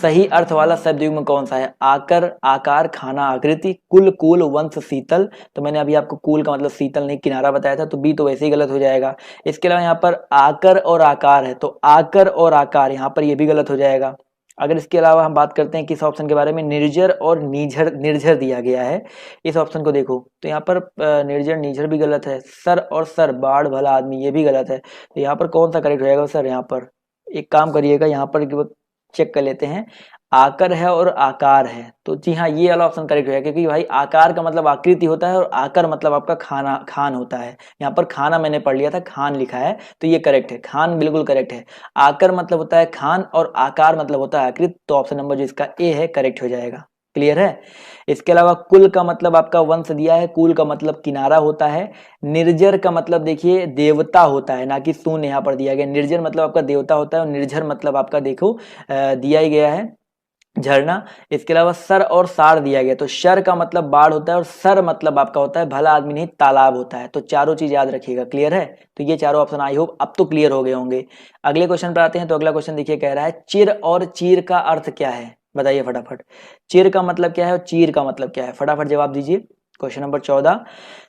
S1: सही अर्थ वाला शब्द युग्म कौन सा है। आकर, आकार, खाना, आकृति, कुल, कूल, वंश, शीतल। तो मैंने अभी आपको कूल का मतलब शीतल नहीं किनारा बताया था, तो बी तो वैसे ही गलत हो जाएगा। इसके अलावा यहाँ पर आकर और आकार है, तो आकर और आकार यहाँ पर ये भी गलत हो जाएगा। अगर इसके अलावा हम बात करते हैं किस ऑप्शन के बारे में, निर्जर और निर्झर, निर्झर दिया गया है, इस ऑप्शन को देखो तो यहाँ पर निर्जर निर्झर भी गलत है। सर और सर, बाढ़ भला आदमी, ये भी गलत है। तो यहाँ पर कौन सा करेक्ट हो जाएगा सर। यहाँ पर एक काम करिएगा, यहाँ पर चेक कर लेते हैं। आकर है और आकार है, तो जी हाँ ये वाला ऑप्शन करेक्ट हो जाएगा, क्योंकि भाई आकार का मतलब आकृति होता है और आकर मतलब आपका खाना खान होता है। यहाँ पर खाना मैंने पढ़ लिया था, खान लिखा है, तो ये करेक्ट है, खान बिल्कुल करेक्ट है। आकर मतलब होता है खान और आकार मतलब होता है आकृति, तो ऑप्शन नंबर जो इसका ए है करेक्ट हो जाएगा। क्लियर है। इसके अलावा कुल का मतलब आपका वंश दिया है, कुल का मतलब किनारा होता है। निर्जर का मतलब देखिए देवता होता है, ना कि शून्य यहाँ पर दिया गया। निर्जर मतलब आपका देवता होता है और निर्झर मतलब आपका देखो दिया ही गया है झरना। इसके अलावा सर और सार दिया गया, तो शर का मतलब बाढ़ होता है और सर मतलब आपका होता है भला आदमी नहीं तालाब होता है, तो चारों चीज याद रखिएगा। क्लियर है, तो ये चारों ऑप्शन आई होप अब तो क्लियर हो गए होंगे। अगले क्वेश्चन पर आते हैं, तो अगला क्वेश्चन देखिए कह रहा है चिर और चीर का अर्थ क्या है, बताइए फटाफट। चिर का मतलब क्या है और चीर का मतलब क्या है, फटाफट जवाब दीजिए। क्वेश्चन नंबर 14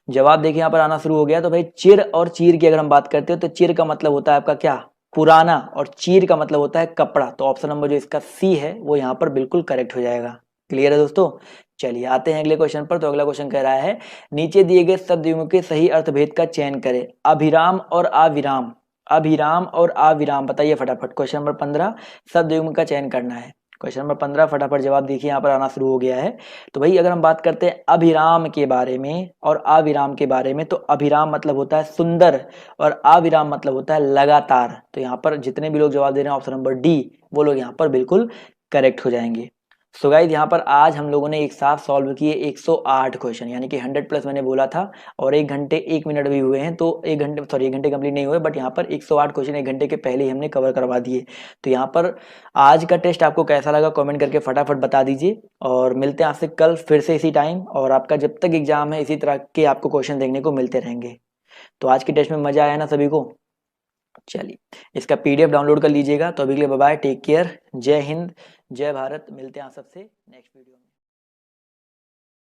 S1: जवाब देखिए यहाँ पर आना शुरू हो गया। तो भाई चिर और चीर की अगर हम बात करते हो तो चिर का मतलब होता है आपका क्या, पुराना, और चीर का मतलब होता है कपड़ा, तो ऑप्शन नंबर जो इसका सी है वो यहाँ पर बिल्कुल करेक्ट हो जाएगा। क्लियर है दोस्तों। चलिए आते हैं अगले क्वेश्चन पर। तो अगला क्वेश्चन कह रहा है नीचे दिए गए शब्द युग्म के सही अर्थभेद का चयन करें, अभिराम और अविराम। अभिराम और अविराम बताइए फटाफट। क्वेश्चन नंबर 15 शब्द युग्म का चयन करना है। क्वेश्चन नंबर 15 फटाफट जवाब देखिए यहाँ पर आना शुरू हो गया है। तो भाई अगर हम बात करते हैं अभिराम के बारे में और अविराम के बारे में, तो अभिराम मतलब होता है सुंदर और अविराम मतलब होता है लगातार, तो यहाँ पर जितने भी लोग जवाब दे रहे हैं ऑप्शन नंबर डी, वो लोग यहाँ पर बिल्कुल करेक्ट हो जाएंगे। सो गाइस यहाँ पर आज हम लोगों ने एक साथ सॉल्व किए 108 क्वेश्चन, यानी कि 100 प्लस मैंने बोला था, और 1 घंटे 1 मिनट भी हुए हैं, तो 1 घंटे सॉरी 1 घंटे कंप्लीट नहीं हुए, बट यहाँ पर 108 क्वेश्चन 1 घंटे के पहले ही हमने कवर करवा दिए। तो यहाँ पर आज का टेस्ट आपको कैसा लगा कमेंट करके फटाफट बता दीजिए, और मिलते हैं आपसे कल फिर से इसी टाइम, और आपका जब तक एग्जाम है इसी तरह के आपको क्वेश्चन देखने को मिलते रहेंगे। तो आज की टेस्ट में मजा आया ना सभी को। चलिए इसका पीडीएफ डाउनलोड कर लीजिएगा। तो अभी के लिए बाय बाय, टेक केयर, जय हिंद, जय भारत। मिलते हैं आप सबसे नेक्स्ट वीडियो में।